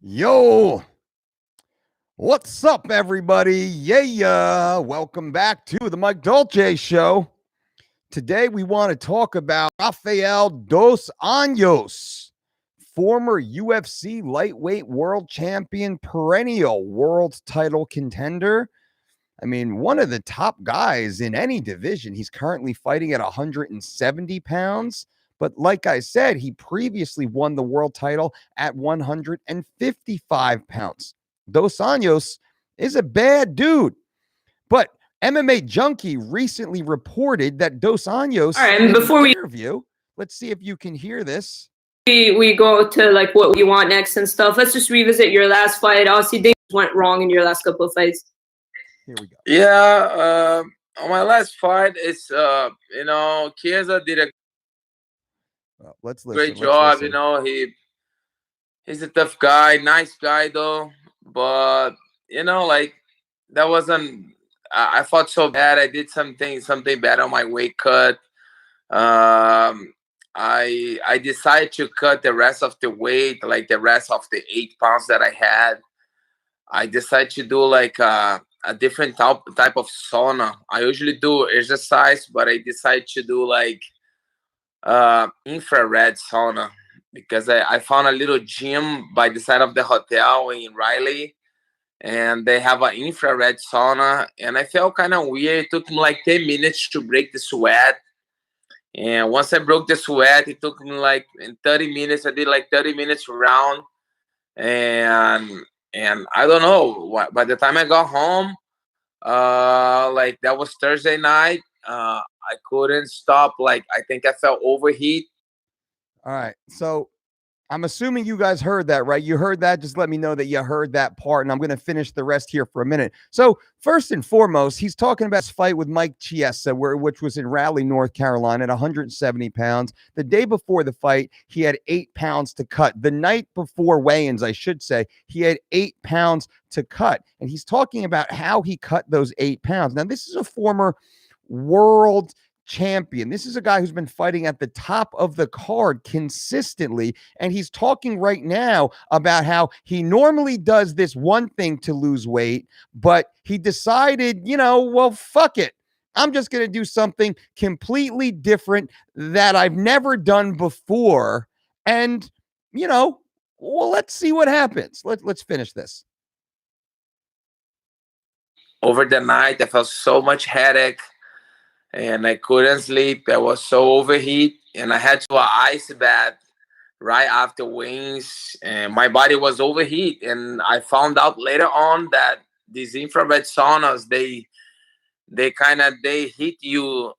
Yo, what's up, everybody? Yeah. Welcome back to the Mike Dolce Show. Today, we want to talk about Rafael Dos Anjos, former UFC lightweight world champion, perennial world title contender. I mean, one of the top guys in any division. He's currently fighting at 170 pounds. But like I said, he previously won the world title at 155 pounds. Dos Anjos is a bad dude. But MMA Junkie recently reported that Dos Anjos, All right, and in before an we interview, let's see if you can hear this. we go to like what we want next and stuff, let's just revisit your last fight. Obviously, things went wrong in your last couple of fights. Here we go. Yeah, on my last fight, it's Chiesa did a Well, let's listen. great job. He's a tough guy, nice guy though. But like that wasn't. I fought so bad. I did something bad on my weight cut. I decided to cut the rest of the weight, like the rest of the 8 pounds that I had. I decided to do like a different type of sauna. I usually do exercise, but I decided to do like infrared sauna because I found a little gym by the side of the hotel in Riley, and they have an infrared sauna, and I felt kind of weird. It took me like 10 minutes to break the sweat. And once I broke the sweat, it took me like in 30 minutes. I did like 30 minutes round, and I don't know. By the time I got home, like that was Thursday night. I couldn't stop. Like I think I felt overheat. All right. So I'm assuming you guys heard that, right? You heard that. Just let me know that you heard that part. And I'm going to finish the rest here for a minute. So, first and foremost, he's talking about his fight with Mike Chiesa, which was in Raleigh, North Carolina, at 170 pounds. The day before the fight, he had 8 pounds to cut. The night before weigh-ins, I should say, he had 8 pounds to cut. And he's talking about how he cut those 8 pounds. Now, this is a former world champion. This is a guy who's been fighting at the top of the card consistently. And he's talking right now about how he normally does this one thing to lose weight, but he decided, well, fuck it. I'm just going to do something completely different that I've never done before. And, well, let's see what happens. Let's finish this. Over the night, I felt so much headache. And I couldn't sleep. I was so overheat, and I had to do an ice bath right after wings, and my body was overheat. And I found out later on that these infrared saunas, they heat you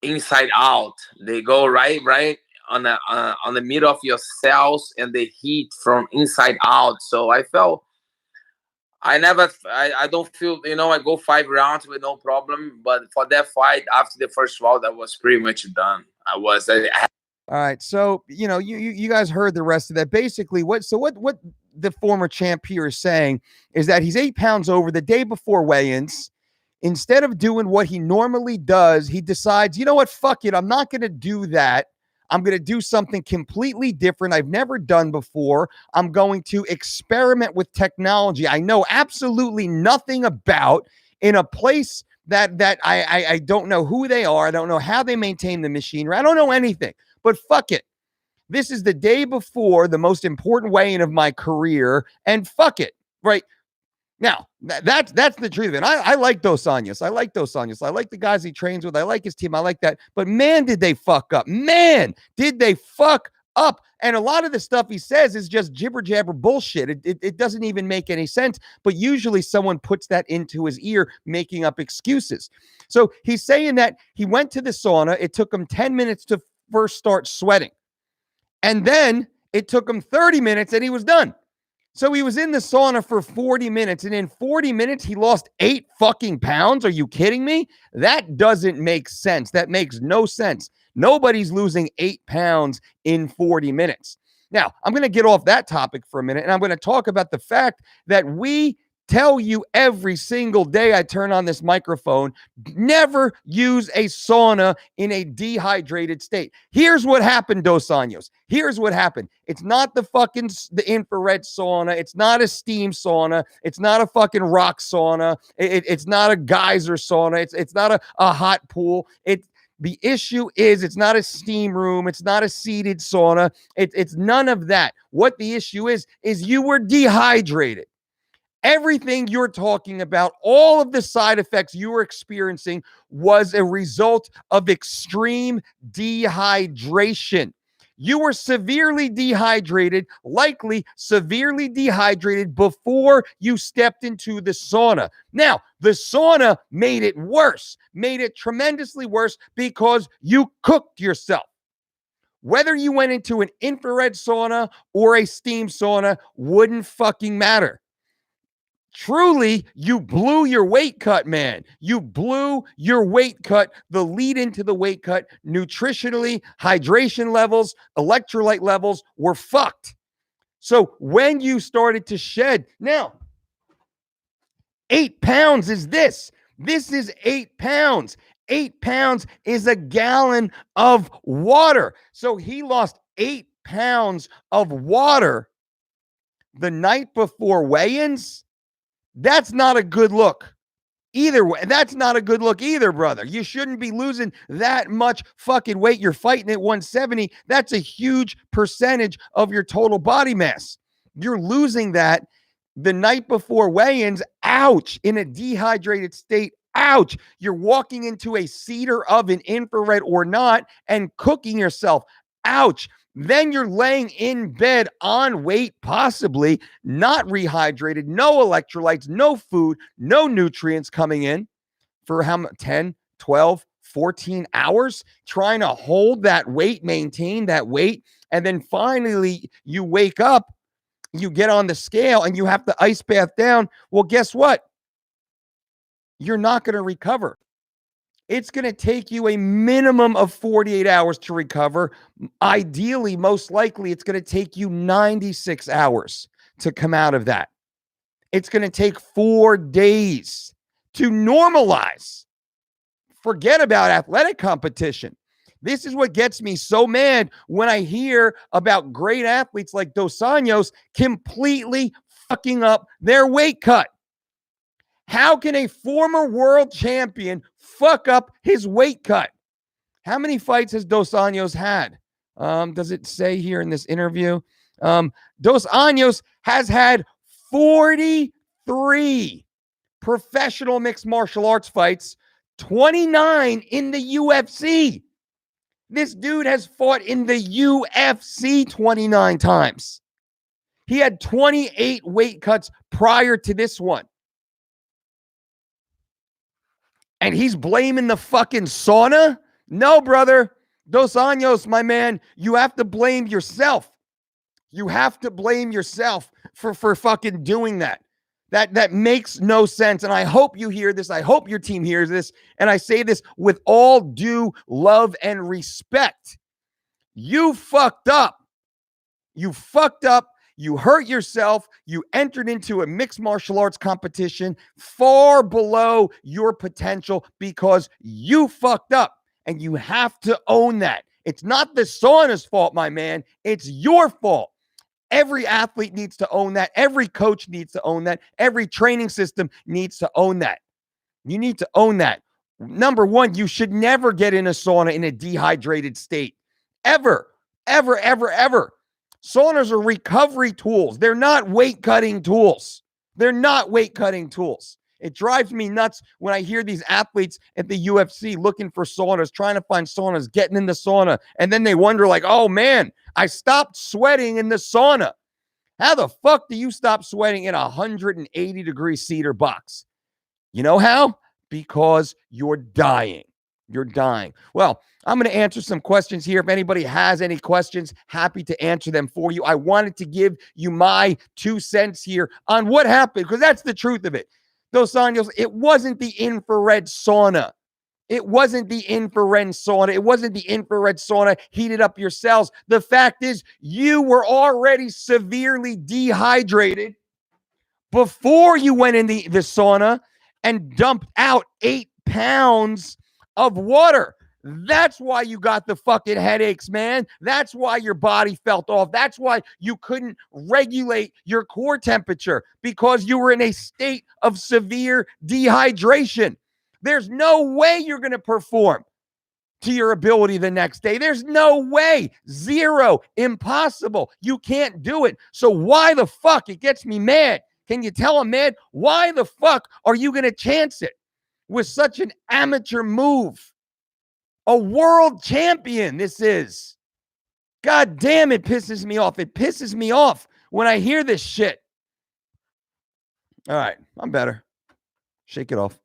inside out. They go right on the middle of your cells, and they heat from inside out. So I felt. I don't feel, I go 5 rounds with no problem. But for that fight, after the first round, I was pretty much done. All right. So, you guys heard the rest of that. Basically, what the former champ here is saying is that he's 8 pounds over the day before weigh-ins. Instead of doing what he normally does, he decides, you know what, fuck it. I'm not going to do that. I'm going to do something completely different I've never done before. I'm going to experiment with technology I know absolutely nothing about, in a place that I don't know who they are. I don't know how they maintain the machinery. I don't know anything, but fuck it. This is the day before the most important weigh-in of my career, and fuck it, right? Now, that's the truth of it. I like Dos Anjos. I like Dos Anjos. I like the guys he trains with. I like his team. I like that. But man, did they fuck up. Man, did they fuck up. And a lot of the stuff he says is just jibber jabber bullshit. It doesn't even make any sense. But usually someone puts that into his ear, making up excuses. So he's saying that he went to the sauna. It took him 10 minutes to first start sweating. And then it took him 30 minutes and he was done. So he was in the sauna for 40 minutes, and in 40 minutes, he lost 8 fucking pounds. Are you kidding me? That doesn't make sense. That makes no sense. Nobody's losing 8 pounds in 40 minutes. Now, I'm going to get off that topic for a minute, and I'm going to talk about the fact that we tell you every single day I turn on this microphone, never use a sauna in a dehydrated state. Here's what happened, Dos Anjos. Here's what happened. It's not the infrared sauna. It's not a steam sauna. It's not a fucking rock sauna. It's not a geyser sauna. It's not a hot pool. The issue is it's not a steam room. It's not a seated sauna. It's none of that. What the issue is you were dehydrated. Everything you're talking about, all of the side effects you were experiencing was a result of extreme dehydration. You were severely dehydrated, likely severely dehydrated before you stepped into the sauna. Now, the sauna made it worse, made it tremendously worse because you cooked yourself. Whether you went into an infrared sauna or a steam sauna wouldn't fucking matter. Truly, you blew your weight cut, man. You blew your weight cut, the lead into the weight cut. Nutritionally, hydration levels, electrolyte levels were fucked. So when you started to shed, now, 8 pounds is this. This is 8 pounds. 8 pounds is a gallon of water. So he lost 8 pounds of water the night before weigh-ins. That's not a good look. Either way, that's not a good look either, brother. You shouldn't be losing that much fucking weight. You're fighting at 170. That's a huge percentage of your total body mass. You're losing that the night before weigh-ins. Ouch. In a dehydrated state. Ouch. You're walking into a cedar oven, infrared or not, and cooking yourself. Ouch. Then you're laying in bed on weight, possibly not rehydrated, no electrolytes, no food, no nutrients coming in for how much? 10, 12, 14 hours, trying to hold that weight, maintain that weight. And then finally you wake up, you get on the scale and you have to ice bath down. Well, guess what? You're not going to recover. It's going to take you a minimum of 48 hours to recover. Ideally, most likely, it's going to take you 96 hours to come out of that. It's going to take 4 days to normalize. Forget about athletic competition. This is what gets me so mad when I hear about great athletes like Dos Anjos completely fucking up their weight cut. How can a former world champion fuck up his weight cut? How many fights has Dos Anjos had? Does it say here in this interview? Dos Anjos has had 43 professional mixed martial arts fights, 29 in the UFC. This dude has fought in the UFC 29 times. He had 28 weight cuts prior to this one. And he's blaming the fucking sauna? No, brother. Dos Anjos, my man, you have to blame yourself. You have to blame yourself for fucking doing that. That makes no sense. And I hope you hear this. I hope your team hears this. And I say this with all due love and respect. You fucked up. You fucked up. You hurt yourself. You entered into a mixed martial arts competition far below your potential because you fucked up, and you have to own that. It's not the sauna's fault, my man. It's your fault. Every athlete needs to own that. Every coach needs to own that. Every training system needs to own that. You need to own that. Number one, you should never get in a sauna in a dehydrated state. Ever, ever, ever, ever. Saunas are recovery tools. They're not weight-cutting tools. They're not weight-cutting tools. It drives me nuts when I hear these athletes at the UFC looking for saunas, trying to find saunas, getting in the sauna, and then they wonder like, oh, man, I stopped sweating in the sauna. How the fuck do you stop sweating in a 180-degree cedar box? You know how? Because you're dying. You're dying. Well, I'm going to answer some questions here. If anybody has any questions, happy to answer them for you. I wanted to give you my 2 cents here on what happened, because that's the truth of it. Dos Anjos, it wasn't the infrared sauna. It wasn't the infrared sauna. It wasn't the infrared sauna heated up your cells. The fact is, you were already severely dehydrated before you went in the sauna and dumped out 8 pounds of water. That's why you got the fucking headaches, man. That's why your body felt off. That's why you couldn't regulate your core temperature, because you were in a state of severe dehydration. There's no way you're going to perform to your ability the next day. There's no way. Zero. Impossible. You can't do it. So why the fuck? It gets me mad. Can you tell him, man? Why the fuck are you going to chance it with such an amateur move? A world champion, this is. God damn, it pisses me off. It pisses me off when I hear this shit. All right, I'm better. Shake it off.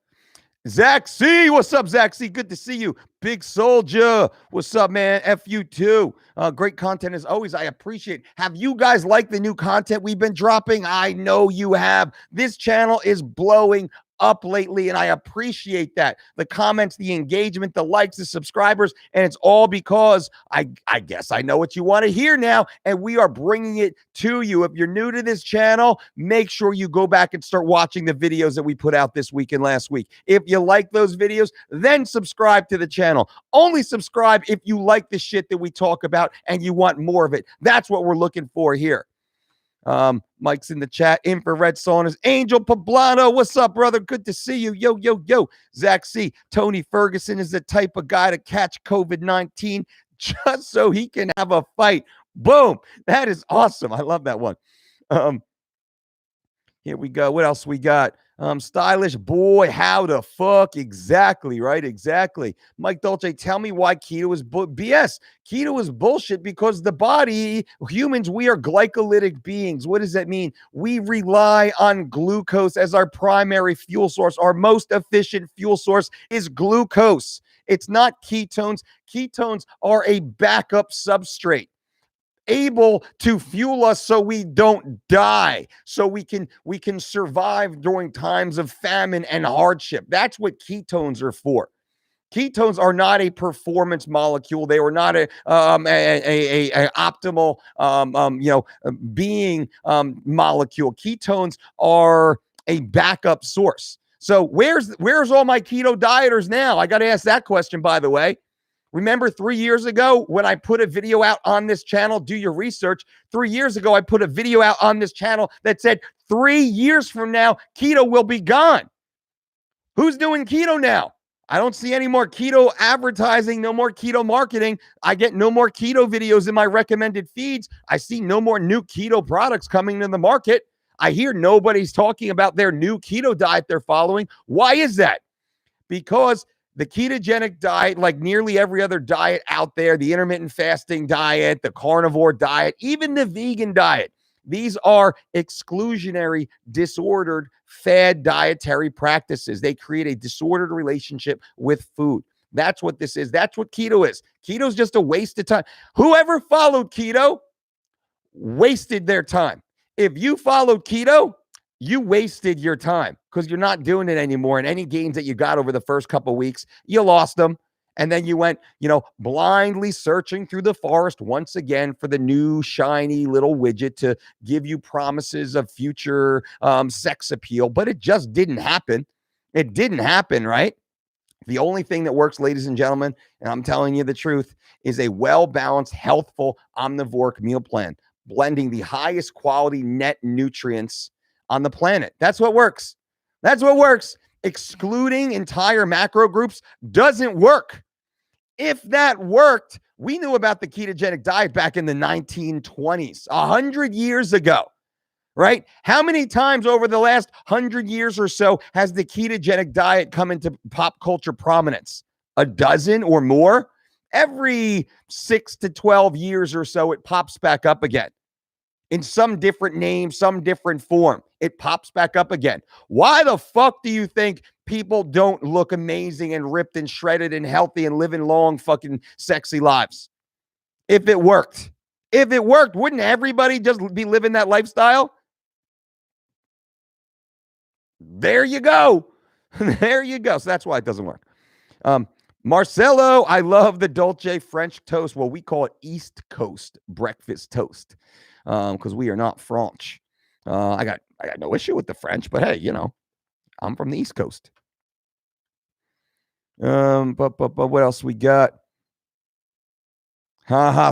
Zach C, what's up, Zach C? Good to see you. Big Soldier, what's up, man? F you too. Great content as always. I appreciate it. Have you guys liked the new content we've been dropping? I know you have. This channel is blowing up lately, and I appreciate that. The comments, the engagement, the likes, the subscribers, and it's all because I guess I know what you want to hear now, and we are bringing it to you. If you're new to this channel, make sure you go back and start watching the videos that we put out this week and last week. If you like those videos, then subscribe to the channel. Only subscribe if you like the shit that we talk about and you want more of it. That's what we're looking for here. Mike's in the chat. Infrared saunas. Angel Poblano, what's up, brother? Good to see you. Yo, yo, yo. Zach C. Tony Ferguson is the type of guy to catch COVID-19 just so he can have a fight. Boom. That is awesome. I love that one. Here we go. What else we got? Stylish boy, how the fuck? Exactly, right? Exactly. Mike Dolce, tell me why keto is BS. Keto is bullshit because the body, humans, we are glycolytic beings. What does that mean? We rely on glucose as our primary fuel source. Our most efficient fuel source is glucose. It's not ketones. Ketones are a backup substrate, able to fuel us so we don't die, so we can survive during times of famine and hardship. That's what ketones are for. Ketones are not a performance molecule. They were not a optimal being molecule. Ketones are a backup source. So where's all my keto dieters now? I got to ask that question, by the way. Remember 3 years ago when I put a video out on this channel? Do your research. 3 years ago, I put a video out on this channel that said 3 years from now, keto will be gone. Who's doing keto now? I don't see any more keto advertising, no more keto marketing. I get no more keto videos in my recommended feeds. I see no more new keto products coming to the market. I hear nobody's talking about their new keto diet they're following. Why is that? Because the ketogenic diet, like nearly every other diet out there, the intermittent fasting diet, the carnivore diet, even the vegan diet, these are exclusionary, disordered, fad dietary practices. They create a disordered relationship with food. That's what this is. That's what keto is. Keto is just a waste of time. Whoever followed keto wasted their time. If you followed keto, you wasted your time because you're not doing it anymore. And any gains that you got over the first couple of weeks, you lost them. And then you went, blindly searching through the forest once again for the new shiny little widget to give you promises of future sex appeal. But it just didn't happen. It didn't happen, right? The only thing that works, ladies and gentlemen, and I'm telling you the truth, is a well-balanced, healthful, omnivore meal plan, blending the highest quality net nutrients on the planet. That's what works. That's what works. Excluding entire macro groups doesn't work. If that worked, we knew about the ketogenic diet back in the 1920s, 100 years ago, right? How many times over the last 100 years or so has the ketogenic diet come into pop culture prominence? A dozen or more? Every 6 to 12 years or so, it pops back up again. In some different name, some different form, it pops back up again. Why the fuck do you think people don't look amazing and ripped and shredded and healthy and living long, fucking sexy lives? If it worked, wouldn't everybody just be living that lifestyle? There you go. There you go. So that's why it doesn't work. Marcelo, I love the Dolce French toast. Well, we call it East Coast breakfast toast. Because we are not French. I got no issue with the French, but hey, you know, I'm from the East Coast. But what else we got?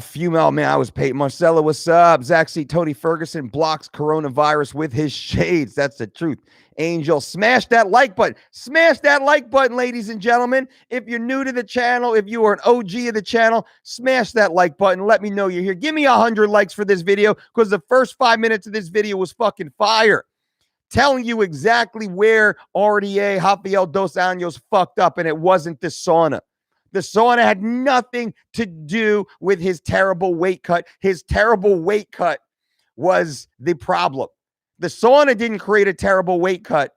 Female man, I was paid. Marcella, what's up? Zach C. Tony Ferguson blocks coronavirus with his shades. That's the truth. Angel, smash that like button. Smash that like button, ladies and gentlemen. If you're new to the channel, if you are an OG of the channel, smash that like button. Let me know you're here. Give me 100 likes for this video because the first 5 minutes of this video was fucking fire. Telling you exactly where RDA, Rafael dos Anjos, fucked up, and it wasn't the sauna. The sauna had nothing to do with his terrible weight cut. His terrible weight cut was the problem. The sauna didn't create a terrible weight cut.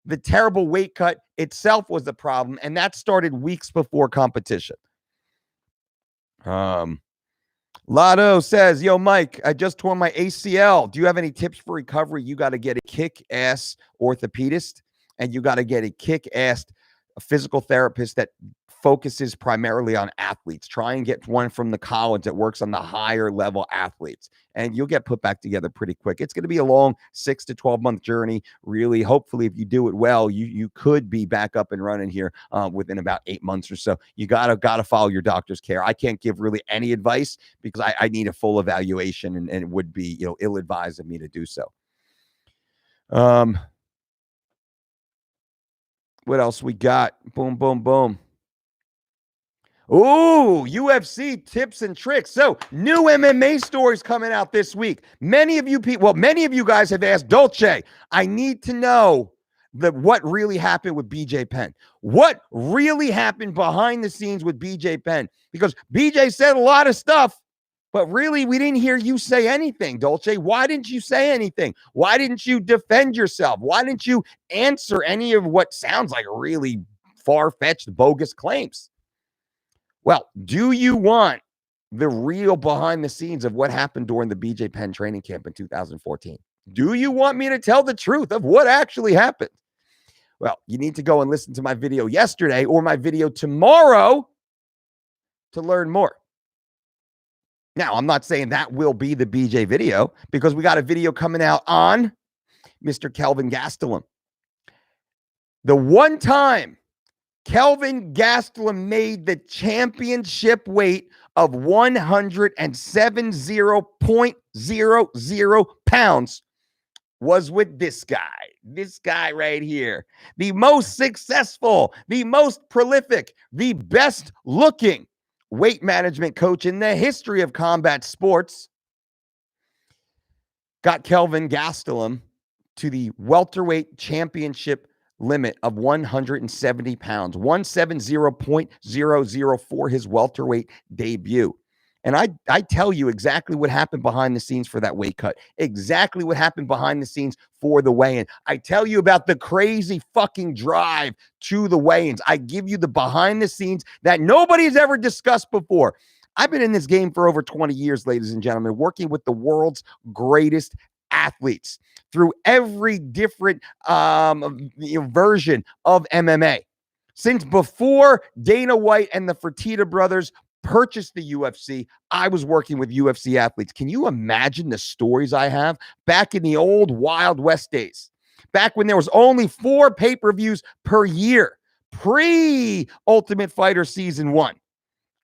The terrible weight cut itself was the problem, and that started weeks before competition. Lotto says, yo, Mike, I just tore my ACL. Do you have any tips for recovery? You got to get a kick-ass orthopedist, and you got to get a kick-ass physical therapist that focuses primarily on athletes. Try and get one from the college that works on the higher level athletes, and you'll get put back together pretty quick. It's going to be a long 6 to 12 month journey. Really, hopefully, if you do it well, you could be back up and running here within about 8 months or so. You gotta follow your doctor's care. I can't give really any advice because I need a full evaluation, and it would be, you know, ill-advised of me to do so. What else we got? Boom, boom, boom. Ooh, UFC tips and tricks. So, new MMA stories coming out this week. Many of you guys have asked, Dolce, I need to know what really happened with BJ Penn. What really happened behind the scenes with BJ Penn? Because BJ said a lot of stuff, but really, we didn't hear you say anything, Dolce. Why didn't you say anything? Why didn't you defend yourself? Why didn't you answer any of what sounds like really far-fetched, bogus claims? Well, do you want the real behind the scenes of what happened during the BJ Penn training camp in 2014? Do you want me to tell the truth of what actually happened? Well, you need to go and listen to my video yesterday or my video tomorrow to learn more. Now, I'm not saying that will be the BJ video because we got a video coming out on Mr. Kelvin Gastelum. The one time Kelvin Gastelum made the championship weight of 170.00 pounds was with this guy right here. The most successful, the most prolific, the best looking weight management coach in the history of combat sports. Got Kelvin Gastelum to the welterweight championship limit of 170 pounds, 170.00 for his welterweight debut. And I tell you exactly what happened behind the scenes for that weight cut, exactly what happened behind the scenes for the weigh-in. I tell you about the crazy fucking drive to the weigh-ins. I give you the behind the scenes that nobody's ever discussed before. I've been in this game for over 20 years, ladies and gentlemen, working with the world's greatest athletes through every different version of MMA. Since before Dana White and the Fertitta brothers purchased the UFC, I was working with UFC athletes. Can you imagine the stories I have back in the old Wild West days? Back when there was only 4 pay-per-views per year, pre-Ultimate Fighter Season 1.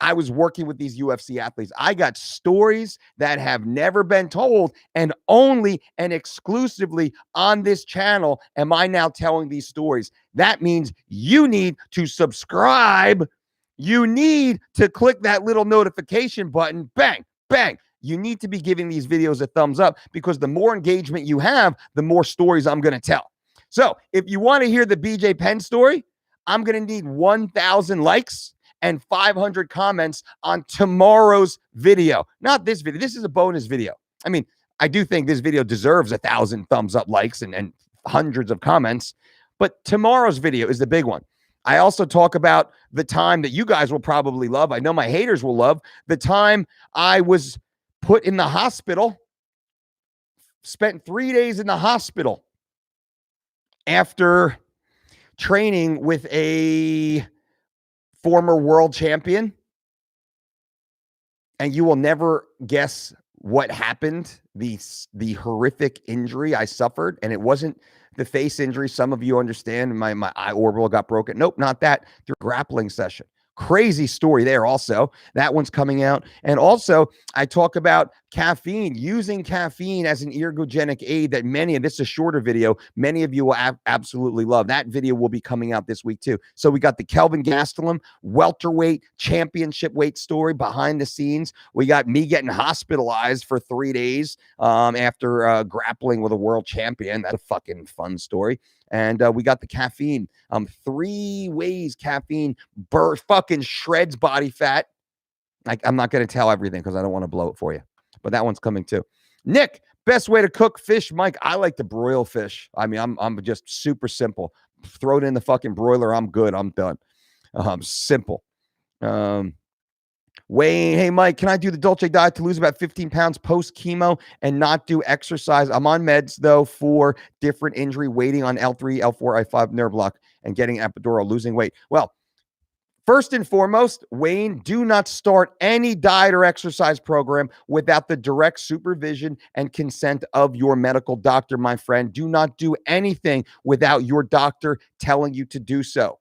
I was working with these UFC athletes. I got stories that have never been told, and only and exclusively on this channel am I now telling these stories. That means you need to subscribe. You need to click that little notification button. Bang, bang. You need to be giving these videos a thumbs up because the more engagement you have, the more stories I'm going to tell. So if you want to hear the BJ Penn story, I'm going to need 1,000 likes and 500 comments on tomorrow's video. Not this video. This is a bonus video. I mean, I do think this video deserves 1,000 thumbs up, likes, and hundreds of comments. But tomorrow's video is the big one. I also talk about the time that you guys will probably love. I know my haters will love the time I was put in the hospital, spent 3 days in the hospital after training with a former world champion. And you will never guess what happened the horrific injury I suffered, and it wasn't the face injury. Some of you understand my eye orbital got broken. Nope, not that. Through a grappling session. Crazy story there also. That one's coming out. And also, I talk about caffeine, using caffeine as an ergogenic aid that this is a shorter video, many of you will absolutely love. That video will be coming out this week too. So we got the Kelvin Gastelum welterweight championship weight story behind the scenes. We got me getting hospitalized for 3 days after grappling with a world champion. That's a fucking fun story. And we got the caffeine. 3 ways caffeine fucking shreds body fat. I'm not going to tell everything because I don't want to blow it for you. But that one's coming too. Nick, best way to cook fish, Mike. I like to broil fish. I mean, I'm just super simple. Throw it in the fucking broiler. I'm good. I'm done. Simple. Wayne, hey, Mike, can I do the Dolce diet to lose about 15 pounds post chemo and not do exercise? I'm on meds, though, for different injury, waiting on L3, L4, I5 nerve block and getting epidural, losing weight. Well, first and foremost, Wayne, do not start any diet or exercise program without the direct supervision and consent of your medical doctor, my friend. Do not do anything without your doctor telling you to do so.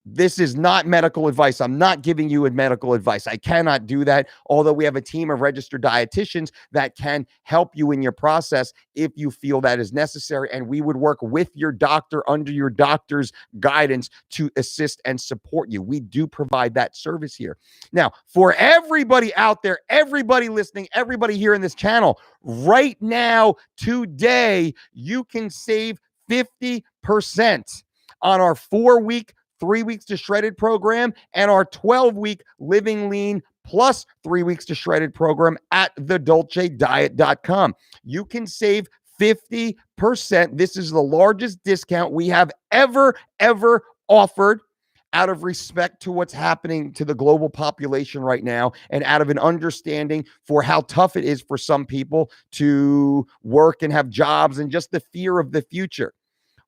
This is not medical advice. I'm not giving you medical advice. I cannot do that, although we have a team of registered dietitians that can help you in your process if you feel that is necessary. And we would work with your doctor under your doctor's guidance to assist and support you. We do provide that service here. Now, for everybody out there, everybody listening, everybody here in this channel, right now, today, you can save 50% on our 4-week 3 weeks to shredded program and our 12-week living lean plus 3 weeks to shredded program at thedolcediet.com. You can save 50%. This is the largest discount we have ever offered out of respect to what's happening to the global population right now and out of an understanding for how tough it is for some people to work and have jobs and just the fear of the future.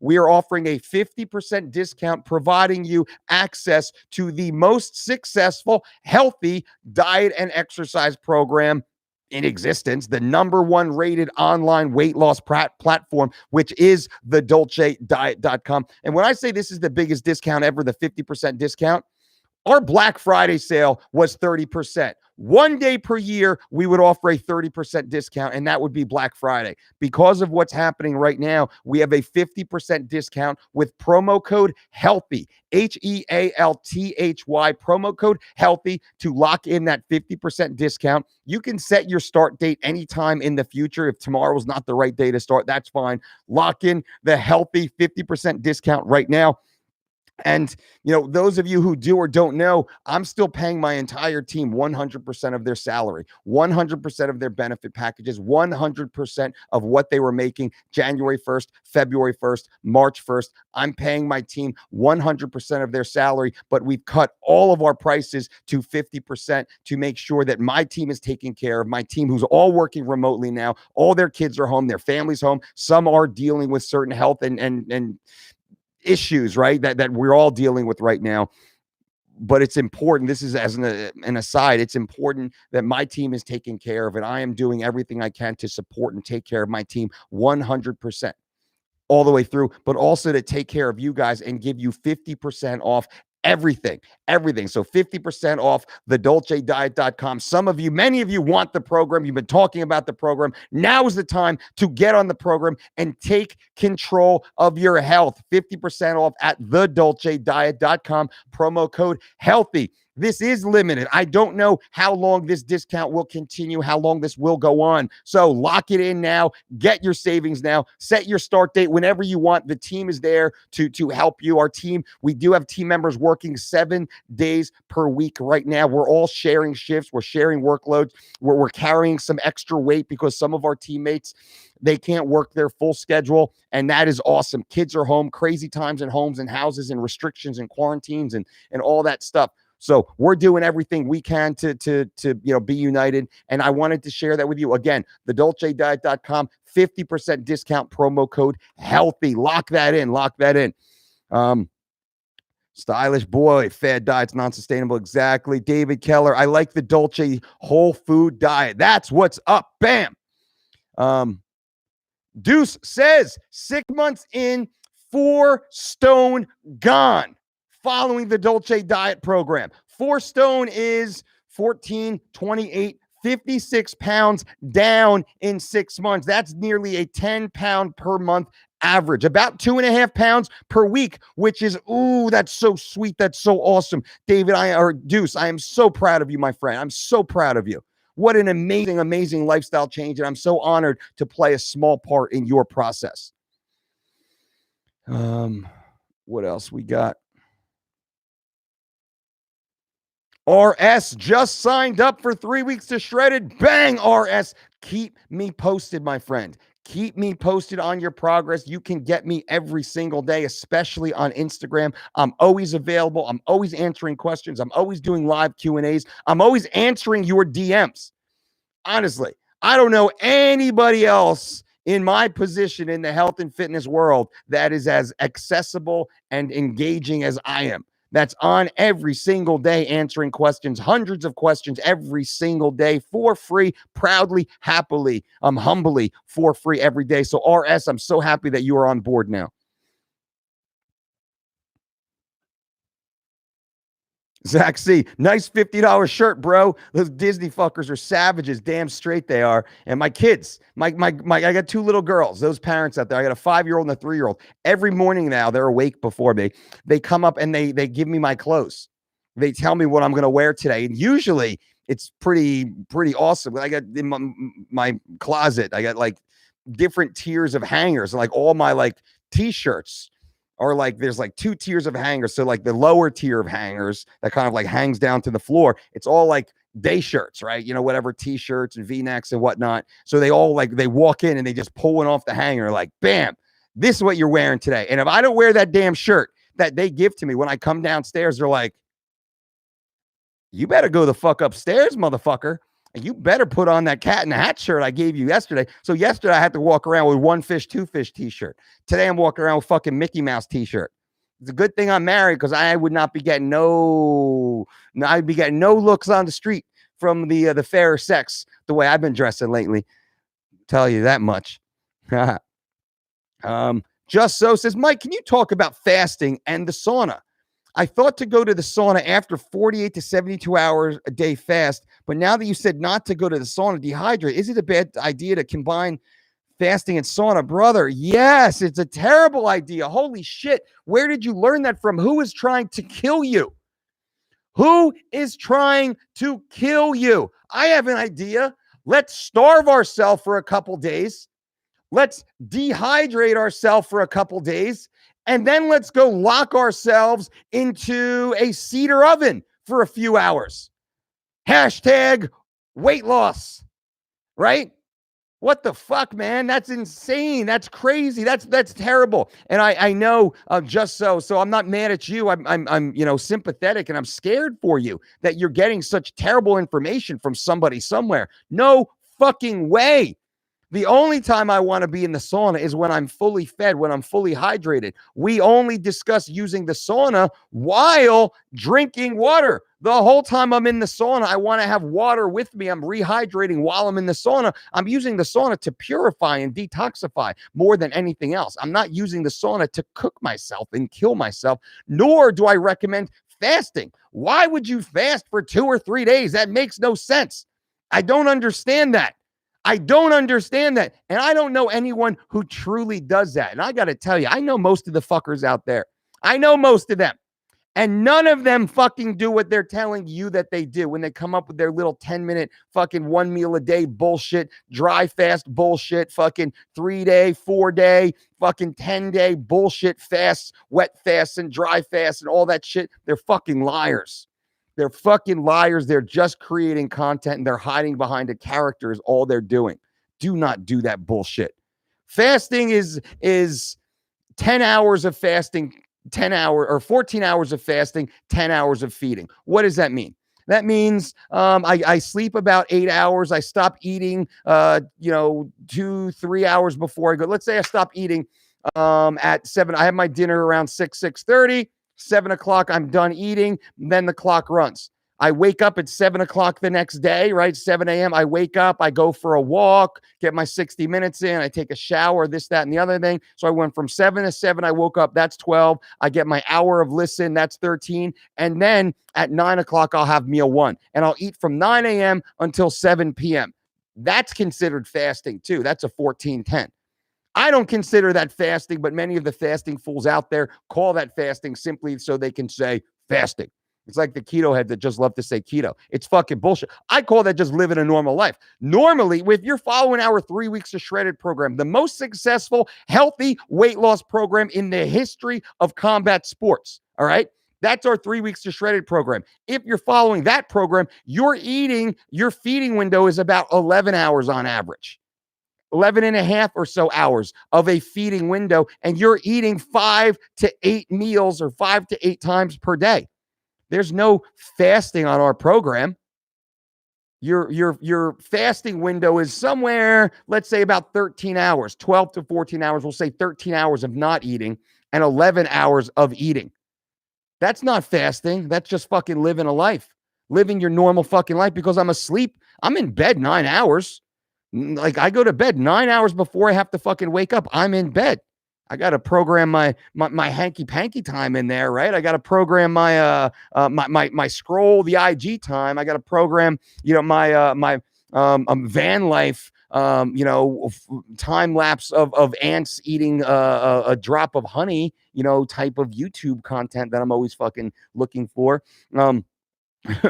We are offering a 50% discount, providing you access to the most successful, healthy diet and exercise program in existence, the #1 rated online weight loss platform, which is thedolcediet.com. And when I say this is the biggest discount ever, the 50% discount, our Black Friday sale was 30%. 1 day per year, we would offer a 30% discount, and that would be Black Friday. Because of what's happening right now, we have a 50% discount with promo code HEALTHY, HEALTHY, promo code HEALTHY to lock in that 50% discount. You can set your start date anytime in the future. If tomorrow's not the right day to start, that's fine. Lock in the HEALTHY 50% discount right now. And, you know, those of you who do or don't know, I'm still paying my entire team 100% of their salary, 100% of their benefit packages, 100% of what they were making January 1st, February 1st, March 1st. I'm paying my team 100% of their salary, but we've cut all of our prices to 50% to make sure that my team is taken care of, my team who's all working remotely now. All their kids are home, their family's home. Some are dealing with certain health and issues, right? That we're all dealing with right now. But it's important. This is as an aside. It's important that my team is taken care of, and I am doing everything I can to support and take care of my team 100% all the way through, but also to take care of you guys and give you 50% off everything. So 50% off thedolcediet.com. Many of you want the program. You've been talking about the program. Now is the time to get on the program and take control of your health. 50% off at thedolcediet.com. Promo code HEALTHY. This is limited. I don't know how long this discount will continue, how long this will go on. So lock it in now. Get your savings now. Set your start date whenever you want. The team is there to help you. Our team, we do have team members working 7 days per week right now. We're all sharing shifts. We're sharing workloads. We're carrying some extra weight because some of our teammates, they can't work their full schedule, and that is awesome. Kids are home, crazy times in homes and houses and restrictions and quarantines and all that stuff. So we're doing everything we can to be united. And I wanted to share that with you. Again, thedolcediet.com, 50% discount, promo code HEALTHY. Lock that in. Stylish boy, fad diet's non-sustainable. Exactly. David Keller, I like the Dolce whole food diet. That's what's up. Bam. Deuce says 6 months in, 4 stone gone following the Dolce diet program. 4 stone is 14, 28, 56 pounds down in 6 months. That's nearly a 10-pound per month average, about 2.5 pounds per week, which is, ooh, that's so sweet. That's so awesome. David, Deuce, I am so proud of you, my friend. I'm so proud of you. What an amazing, amazing lifestyle change. And I'm so honored to play a small part in your process. What else we got? RS just signed up for 3 weeks to Shredded. Bang, RS. Keep me posted, my friend. Keep me posted on your progress. You can get me every single day, especially on Instagram. I'm always available. I'm always answering questions. I'm always doing live Q&As. I'm always answering your DMs. Honestly, I don't know anybody else in my position in the health and fitness world that is as accessible and engaging as I am. That's on every single day, answering questions, hundreds of questions every single day for free, proudly, happily, humbly for free every day. So RS, I'm so happy that you are on board now. Zach C, nice $50 shirt, bro. Those Disney fuckers are savages. Damn straight they are. And my kids, I got 2 little girls, those parents out there. I got a 5-year-old and a 3-year-old. Every morning now, they're awake before me. They come up and they give me my clothes. They tell me what I'm going to wear today. And usually it's pretty awesome. I got in my closet, I got like different tiers of hangers, like all my like t-shirts. Or like there's like 2 tiers of hangers. So like the lower tier of hangers that kind of like hangs down to the floor, it's all like day shirts, right? You know, whatever t-shirts and V-necks and whatnot. So they all like, they walk in and they just pull one off the hanger like, bam, this is what you're wearing today. And if I don't wear that damn shirt that they give to me when I come downstairs, they're like, you better go the fuck upstairs, motherfucker. And you better put on that cat in the hat shirt I gave you yesterday. So yesterday I had to walk around with 1 fish, 2 fish t-shirt. Today I'm walking around with fucking Mickey Mouse t-shirt. It's a good thing I'm married because I would not be getting I'd be getting no looks on the street from the fairer sex the way I've been dressing lately. Tell you that much. Just so says, Mike, can you talk about fasting and the sauna? I thought to go to the sauna after 48 to 72 hours a day fast, but now that you said not to go to the sauna, dehydrate, is it a bad idea to combine fasting and sauna? Brother, yes, it's a terrible idea. Holy shit. Where did you learn that from? Who is trying to kill you? Who is trying to kill you? I have an idea. Let's starve ourselves for a couple days. Let's dehydrate ourselves for a couple days. And then let's go lock ourselves into a cedar oven for a few hours. Hashtag weight loss, right? What the fuck, man? That's insane. That's crazy. That's terrible. And I know just so I'm not mad at you. I'm sympathetic and I'm scared for you that you're getting such terrible information from somebody somewhere. No fucking way. The only time I want to be in the sauna is when I'm fully fed, when I'm fully hydrated. We only discuss using the sauna while drinking water. The whole time I'm in the sauna, I want to have water with me. I'm rehydrating while I'm in the sauna. I'm using the sauna to purify and detoxify more than anything else. I'm not using the sauna to cook myself and kill myself, nor do I recommend fasting. Why would you fast for 2 or 3 days? That makes no sense. I don't understand that. I don't understand that. And I don't know anyone who truly does that. And I got to tell you, I know most of the fuckers out there. I know most of them. And none of them fucking do what they're telling you that they do when they come up with their little 10-minute fucking 1 meal a day bullshit, dry fast bullshit, fucking 3-day, 4-day, fucking 10-day bullshit fasts, wet fasts and dry fasts and all that shit. They're fucking liars. They're fucking liars. They're just creating content and they're hiding behind a character is all they're doing. Do not do that bullshit. Fasting is 10 hours of fasting, 10 hours or 14 hours of fasting, 10 hours of feeding. What does that mean? That means I sleep about 8 hours. I stop eating, 2-3 hours before I go. Let's say I stop eating at 7. I have my dinner around 6:30. 7 o'clock, I'm done eating. Then the clock runs. I wake up at 7 o'clock the next day, right? 7 a.m. I wake up, I go for a walk, get my 60 minutes in, I take a shower, this, that, and the other thing. So I went from 7 to 7. I woke up, that's 12. I get my hour of listen, that's 13. And then at 9 o'clock, I'll have meal 1. And I'll eat from 9 a.m. until 7 p.m. That's considered fasting too. That's a 14-10. I don't consider that fasting, but many of the fasting fools out there call that fasting simply so they can say fasting. It's like the keto head that just love to say keto. It's fucking bullshit. I call that just living a normal life. Normally, if you're following our 3 weeks of shredded program, the most successful, healthy weight loss program in the history of combat sports, all right? That's our 3 weeks to shredded program. If you're following that program, your feeding window is about 11 hours on average. 11 and a half or so hours of a feeding window, and you're eating 5 to 8 meals or 5 to 8 times per day. There's no fasting on our program. Your fasting window is somewhere, let's say about 13 hours, 12 to 14 hours. We'll say 13 hours of not eating and 11 hours of eating. That's not fasting. That's just fucking living a life, living your normal fucking life, because I'm asleep. I'm in bed 9 hours. Like, I go to bed 9 hours before I have to fucking wake up. I'm in bed. I got to program my hanky panky time in there, right? I got to program my scroll, the IG time. I got to program, my van life, time lapse of ants eating a drop of honey, type of YouTube content that I'm always fucking looking for.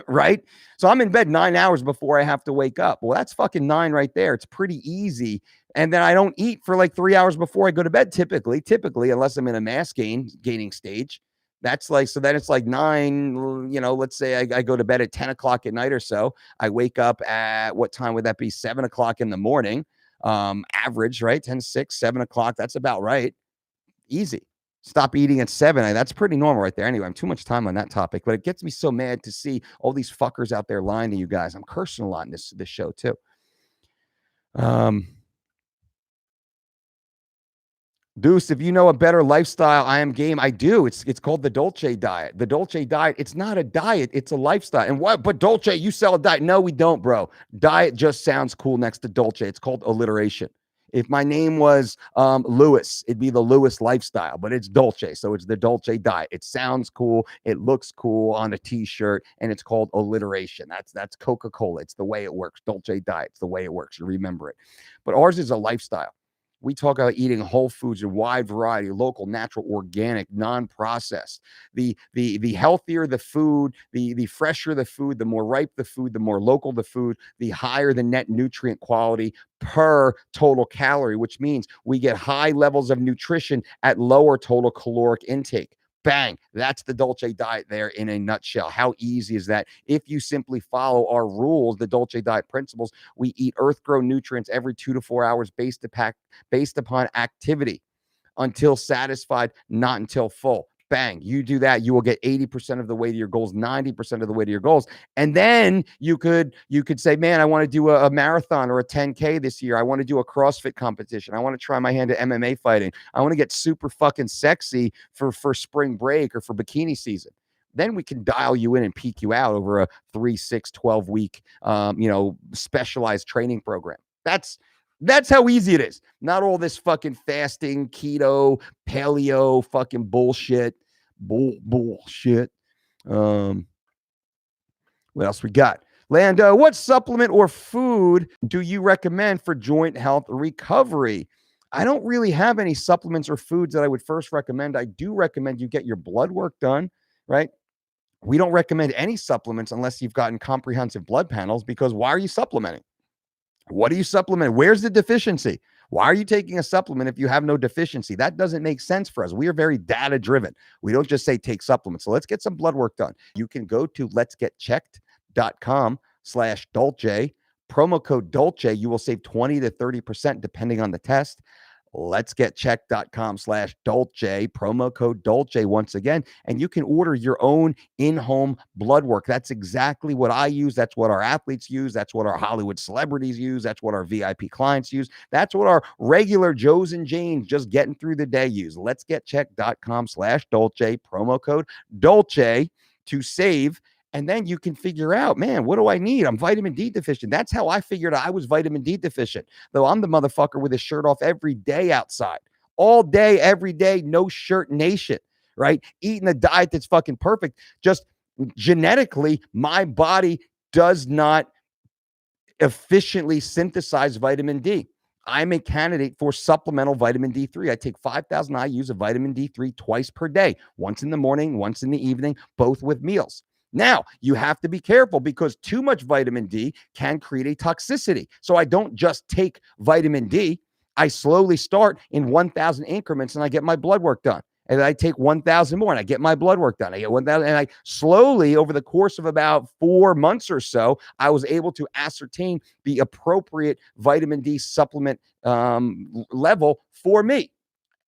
Right? So I'm in bed 9 hours before I have to wake up. Well, that's fucking 9 right there. It's pretty easy. And then I don't eat for like 3 hours before I go to bed, typically, unless I'm in a mass gaining stage. That's like, so then it's like 9, let's say I go to bed at 10 o'clock at night or so. I wake up at, what time would that be? 7 o'clock in the morning. Average, right? 10, 6, 7 o'clock. That's about right. Easy. Stop eating at 7. That's pretty normal right there. Anyway, I'm too much time on that topic, but it gets me so mad to see all these fuckers out there lying to you guys. I'm cursing a lot in this show too. Deuce, if you know a better lifestyle, I am game. I do. It's called the Dolce diet. The Dolce diet, it's not a diet, it's a lifestyle. And what? But Dolce, you sell a diet. No, we don't, bro. Diet just sounds cool next to Dolce. It's called alliteration. If my name was Lewis, it'd be the Lewis lifestyle, but it's Dolce. So it's the Dolce diet. It sounds cool. It looks cool on a t-shirt, and it's called alliteration. That's Coca-Cola. It's the way it works. Dolce diet. It's the way it works. You remember it. But ours is a lifestyle. We talk about eating whole foods, a wide variety, local, natural, organic, non-processed. The healthier the food, the fresher the food, the more ripe the food, the more local the food, the higher the net nutrient quality per total calorie, which means we get high levels of nutrition at lower total caloric intake. Bang. That's the Dolce diet there in a nutshell. How easy is that? If you simply follow our rules, the Dolce diet principles, we eat earth-grown nutrients every 2 to 4 hours based upon activity until satisfied, not until full. Bang. You do that, you will get 80% of the way to your goals, 90% of the way to your goals. And then you could say, man, I want to do a marathon or a 10K this year. I want to do a CrossFit competition. I want to try my hand at MMA fighting. I want to get super fucking sexy for spring break or for bikini season. Then we can dial you in and peak you out over a 3, 6, 12 week, specialized training program. That's how easy it is. Not all this fucking fasting, keto, paleo, fucking bullshit. Bullshit. What else we got? Lando, what supplement or food do you recommend for joint health recovery? I don't really have any supplements or foods that I would first recommend. I do recommend you get your blood work done, right? We don't recommend any supplements unless you've gotten comprehensive blood panels, because why are you supplementing? What do you supplement? Where's the deficiency? Why are you taking a supplement if you have no deficiency? That doesn't make sense for us. We are very data driven. We don't just say take supplements. So let's get some blood work done. You can go to letsgetchecked.com/Dolce. Promo code Dolce. You will save 20 to 30% depending on the test. Letsgetchecked.com/Dolce. Promo code Dolce once again. And you can order your own in-home blood work. That's exactly what I use. That's what our athletes use. That's what our Hollywood celebrities use. That's what our VIP clients use. That's what our regular Joes and Janes just getting through the day use. Letsgetchecked.com/Dolce. Promo code Dolce to save And then you can figure out, man, what do I need? I'm vitamin D deficient. That's how I figured I was vitamin D deficient. Though I'm the motherfucker with his shirt off every day outside, all day, every day, no shirt nation, right? Eating a diet that's fucking perfect. Just genetically, my body does not efficiently synthesize vitamin D. I'm a candidate for supplemental vitamin D3. I take 5,000 IUs of vitamin D3 twice per day, once in the morning, once in the evening, both with meals. Now, you have to be careful because too much vitamin D can create a toxicity. So I don't just take vitamin D. I slowly start in 1,000 increments and I get my blood work done. And I take 1,000 more and I get my blood work done. I get 1,000. And I slowly, over the course of about 4 months or so, I was able to ascertain the appropriate vitamin D supplement level for me.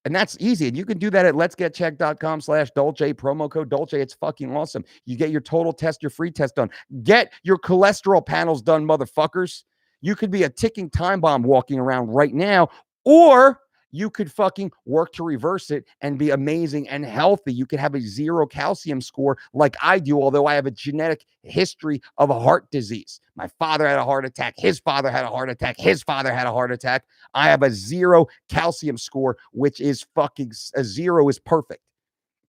And that's easy. And you can do that at letsgetchecked.com/Dolce, promo code Dolce. It's fucking awesome. You get your total test, your free test done. Get your cholesterol panels done, motherfuckers. You could be a ticking time bomb walking around right now, or you could fucking work to reverse it and be amazing and healthy. You could have a 0 calcium score like I do, although I have a genetic history of a heart disease. My father had a heart attack. His father had a heart attack. His father had a heart attack. I have a 0 calcium score, which is fucking a 0 is perfect.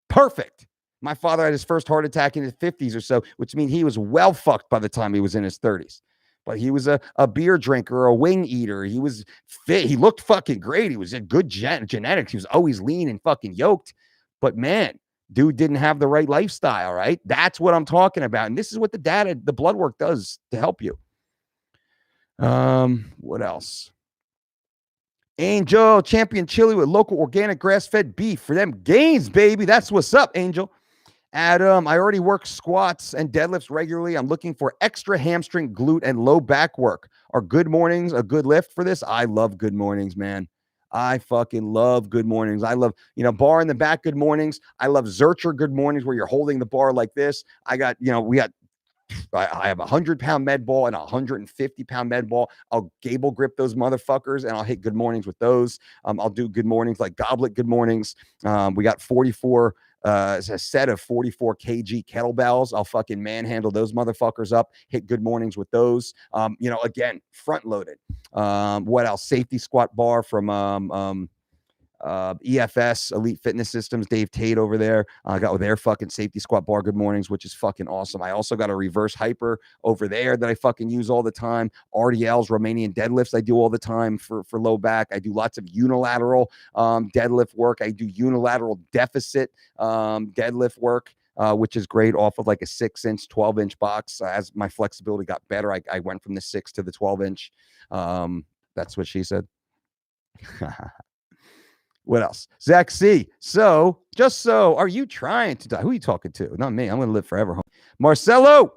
Perfect. My father had his first heart attack in his 50s or so, which means he was well fucked by the time he was in his 30s. But he was a beer drinker, a wing eater. He was fit. He looked fucking great. He was a good genetics. He was always lean and fucking yoked. But man, dude didn't have the right lifestyle, right? That's what I'm talking about. And this is what the data, the blood work does to help you. What else? Angel, champion chili with local organic grass-fed beef for them gains, baby. That's what's up, Angel. Adam, I already work squats and deadlifts regularly. I'm looking for extra hamstring, glute, and low back work. Are good mornings a good lift for this? I love good mornings, man. I fucking love good mornings. I love, bar in the back good mornings. I love Zercher good mornings where you're holding the bar like this. I got, I have a 100-pound med ball and a 150-pound med ball. I'll gable grip those motherfuckers and I'll hit good mornings with those. I'll do good mornings like goblet good mornings. We got 44 it's a set of 44 kg kettlebells. I'll fucking manhandle those motherfuckers up, hit good mornings with those. Again, front loaded. What else? Safety squat bar from EFS, Elite Fitness Systems, Dave Tate over there. I got with their fucking safety squat bar good mornings, which is fucking awesome. I also got a reverse hyper over there that I fucking use all the time. RDLs, Romanian deadlifts, I do all the time for low back. I do lots of unilateral deadlift work. I do unilateral deficit deadlift work. Which is great off of like a 6-inch, 12-inch box. As my flexibility got better, I went from the 6 to the 12-inch. That's what she said. What else? Zach C. Are you trying to die? Who are you talking to? Not me. I'm going to live forever. Marcelo,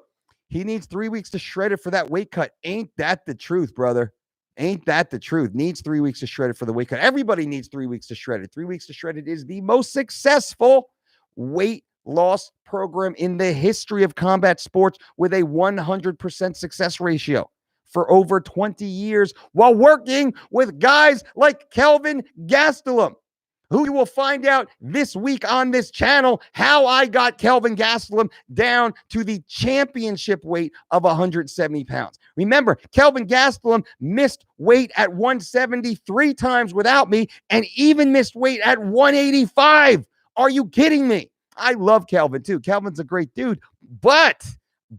he needs 3 weeks to shred it for that weight cut. Ain't that the truth, brother? Ain't that the truth? Needs 3 weeks to shred it for the weight cut. Everybody needs 3 weeks to shred it. 3 weeks to shred it is the most successful weight loss program in the history of combat sports with a 100% success ratio for over 20 years while working with guys like Kelvin Gastelum, who you will find out this week on this channel how I got Kelvin Gastelum down to the championship weight of 170 pounds. Remember, Kelvin Gastelum missed weight at 173 times without me and even missed weight at 185. Are you kidding me? I love Kelvin too. Kelvin's a great dude, but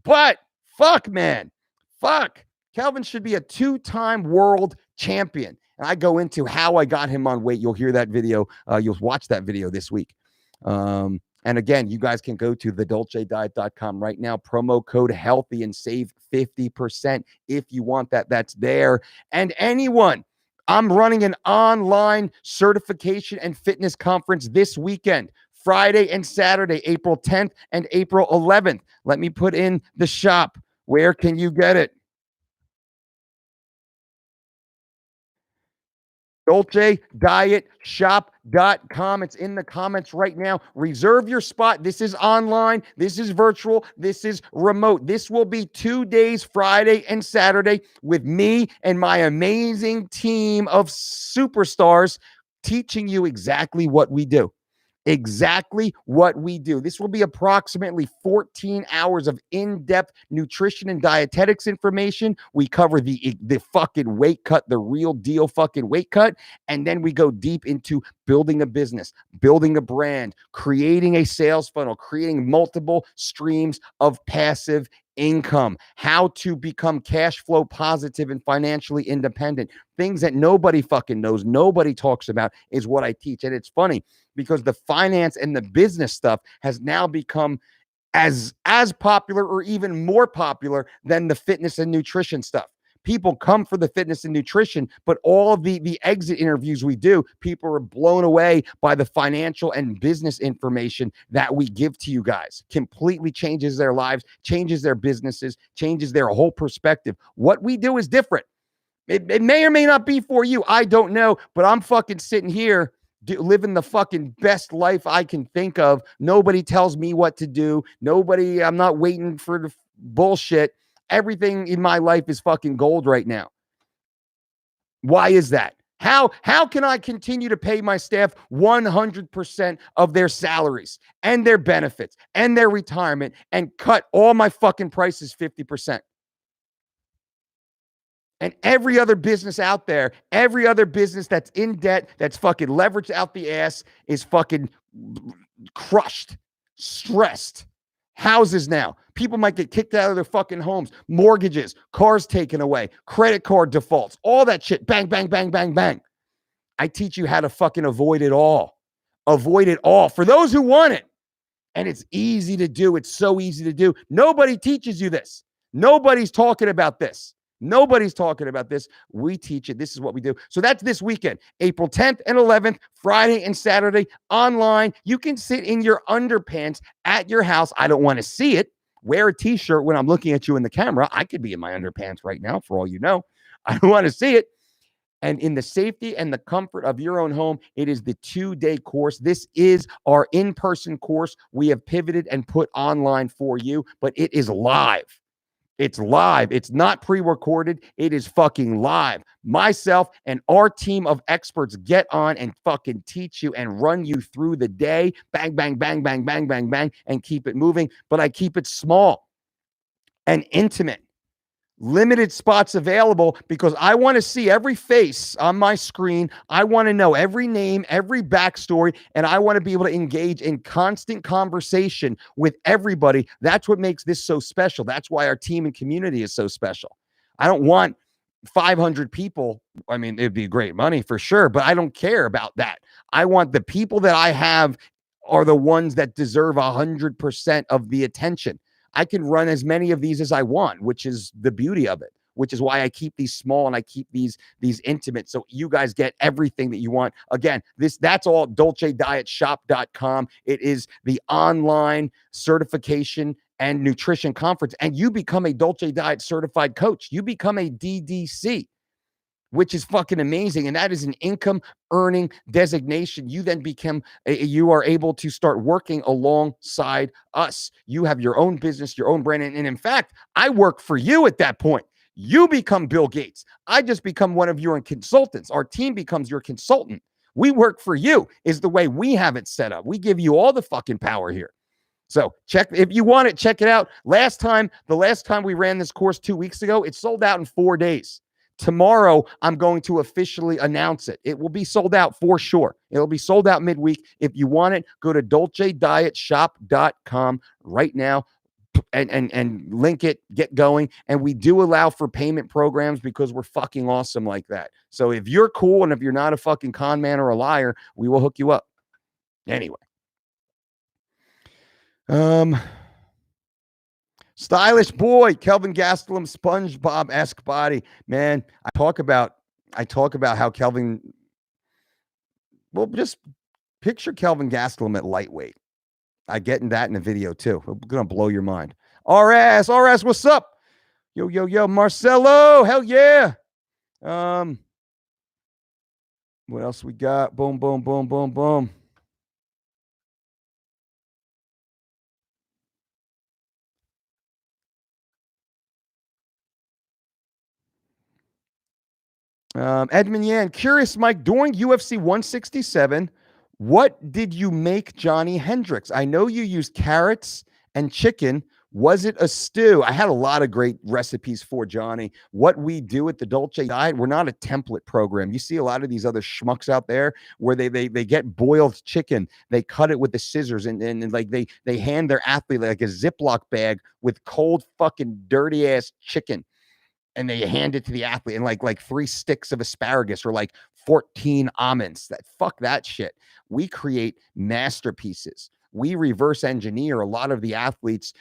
fuck, man. Fuck. Kelvin should be a 2-time world champion. And I go into how I got him on weight. You'll hear that video. You'll watch that video this week. And again, you guys can go to thedolcediet.com right now. Promo code HEALTHY and save 50% if you want that. That's there. And anyone, I'm running an online certification and fitness conference this weekend. Friday and Saturday, April 10th and April 11th. Let me put in the shop. Where can you get it? DolceDietShop.com. It's in the comments right now. Reserve your spot. This is online. This is virtual. This is remote. This will be 2 days, Friday and Saturday, with me and my amazing team of superstars teaching you exactly what we do. exactly what we do. This will be approximately 14 hours of in-depth nutrition and dietetics information. We cover the fucking weight cut, the real deal fucking weight cut, and then we go deep into building a business, building a brand, creating a sales funnel, creating multiple streams of passive income, how to become cash flow positive and financially independent. Things that nobody fucking knows, nobody talks about is what I teach. And it's funny because the finance and the business stuff has now become as popular or even more popular than the fitness and nutrition stuff. People come for the fitness and nutrition, but all of the exit interviews we do, people are blown away by the financial and business information that we give to you guys. Completely changes their lives, changes their businesses, changes their whole perspective. What we do is different. It may or may not be for you. I don't know, but I'm fucking sitting here living the fucking best life I can think of. Nobody tells me what to do. I'm not waiting for the bullshit. Everything in my life is fucking gold right now. Why is that? How can I continue to pay my staff 100% of their salaries and their benefits and their retirement and cut all my fucking prices 50%? And every other business out there, every other business that's in debt, that's fucking leveraged out the ass, is fucking crushed, stressed. Houses now. People might get kicked out of their fucking homes. Mortgages, cars taken away, credit card defaults, all that shit. Bang, bang, bang, bang, bang. I teach you how to fucking avoid it all. Avoid it all for those who want it. And it's easy to do. It's so easy to do. Nobody teaches you this. Nobody's talking about this. Nobody's talking about this. We teach it. This is what we do. So that's this weekend, April 10th and 11th, Friday and Saturday, online. You can sit in your underpants at your house. I don't want to see it. Wear a t-shirt when I'm looking at you in the camera. I could be in my underpants right now, for all you know. I don't want to see it. And in the safety and the comfort of your own home, it is the 2-day course. This is our in-person course. We have pivoted and put online for you, but it is live. It's live. It's not pre-recorded. It is fucking live. Myself and our team of experts get on and fucking teach you and run you through the day. Bang, bang, bang, bang, bang, bang, bang, and keep it moving. But I keep it small and intimate. Limited spots available because I want to see every face on my screen. I want to know every name, every backstory, and I want to be able to engage in constant conversation with everybody. That's what makes this so special. That's why our team and community is so special. I don't want 500 people. I mean, it'd be great money for sure, but I don't care about that. I want the people that I have are the ones that deserve 100% of the attention. I can run as many of these as I want, which is the beauty of it, which is why I keep these small and I keep these intimate. So you guys get everything that you want. Again, that's all DolceDietShop.com. It is the online certification and nutrition conference. And you become a Dolce Diet certified coach. You become a DDC, which is fucking amazing. And that is an income earning designation. You then you are able to start working alongside us. You have your own business, your own brand. And in fact, I work for you at that point. You become Bill Gates. I just become one of your consultants. Our team becomes your consultant. We work for you is the way we have it set up. We give you all the fucking power here. So if you want it, check it out. The last time we ran this course 2 weeks ago, it sold out in 4 days. Tomorrow, I'm going to officially announce it. It will be sold out for sure. It'll be sold out midweek. If you want it, go to DolceDietShop.com right now and link it, get going. And we do allow for payment programs because we're fucking awesome like that. So if you're cool and if you're not a fucking con man or a liar, we will hook you up. Anyway. Stylish boy, Kelvin Gastelum, SpongeBob-esque body. Man, I talk about how Kelvin, well, just picture Kelvin Gastelum at lightweight. I get in that in the video too. It's gonna blow your mind. RS, what's up? Yo, Marcelo, hell yeah. What else we got? Boom, boom, boom, boom, boom. Edmund Yan, curious, Mike, during UFC 167, What did you make Johnny Hendricks? I know you used carrots and chicken. Was it a stew? I had a lot of great recipes for Johnny. What we do at the Dolce diet, we're not a template program. You see a lot of these other schmucks out there where they get boiled chicken, they cut it with the scissors, and like they hand their athlete like a Ziploc bag with cold fucking dirty ass chicken, and they hand it to the athlete, and like 3 sticks of asparagus or like 14 almonds. Fuck that shit. We create masterpieces. We reverse engineer a lot of the athletes'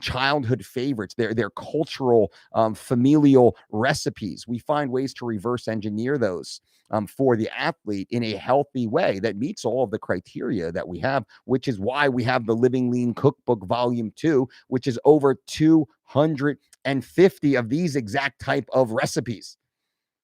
childhood favorites, their cultural, familial recipes. We find ways to reverse engineer those for the athlete in a healthy way that meets all of the criteria that we have, which is why we have the Living Lean Cookbook Volume 2, which is over 250 of these exact type of recipes.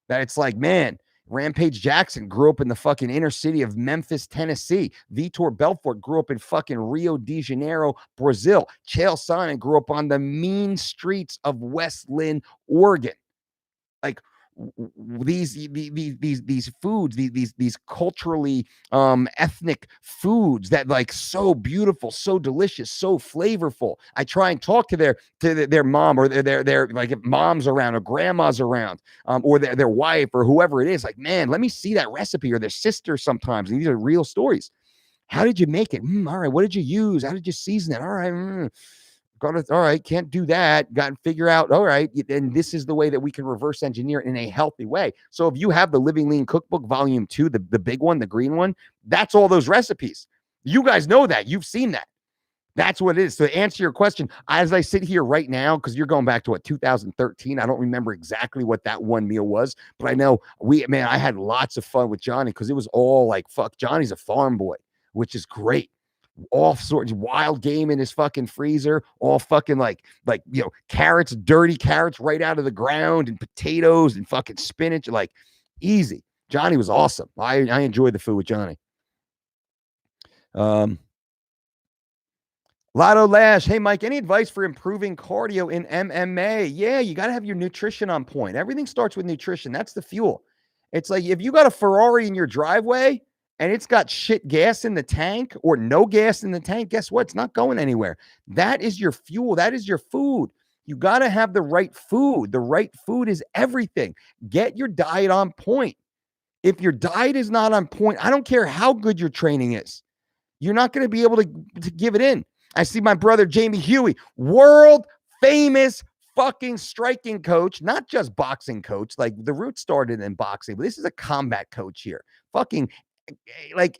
That it's like, man, Rampage Jackson grew up in the fucking inner city of Memphis, Tennessee. Vitor Belfort grew up in fucking Rio de Janeiro, Brazil. Chael Sonnen grew up on the mean streets of West Lynn, Oregon. Like these foods, these culturally ethnic foods that like so beautiful, so delicious, so flavorful. I try and talk to their mom or their like if mom's around or grandma's around, or their wife or whoever it is. Like, man, let me see that recipe, or their sister sometimes. And these are real stories. How did you make it? All right. What did you use? How did you season it? All right. All right, can't do that. Got to figure out, all right, and this is the way that we can reverse engineer it in a healthy way. So if you have the Living Lean Cookbook Volume 2, the big one, the green one, that's all those recipes. You guys know that. You've seen that. That's what it is. So to answer your question, as I sit here right now, because you're going back to 2013. I don't remember exactly what that one meal was, but I know I had lots of fun with Johnny because it was all like, fuck, Johnny's a farm boy, which is great. All sorts of wild game in his fucking freezer, all fucking like carrots, dirty carrots right out of the ground, and potatoes and fucking spinach, like easy. Johnny was awesome. I enjoyed the food with Johnny. Lotto Lash, hey Mike, any advice for improving cardio in MMA? Yeah, you got to have your nutrition on point. Everything starts with nutrition. That's the fuel. It's like if you got a Ferrari in your driveway and it's got shit gas in the tank or no gas in the tank, guess what? It's not going anywhere. That is your fuel. That is your food. You got to have the right food. The right food is everything. Get your diet on point. If your diet is not on point, I don't care how good your training is. You're not going to be able to give it in. I see my brother, Jamie Huey, world famous fucking striking coach, not just boxing coach. Like the roots started in boxing, but this is a combat coach here. Fucking like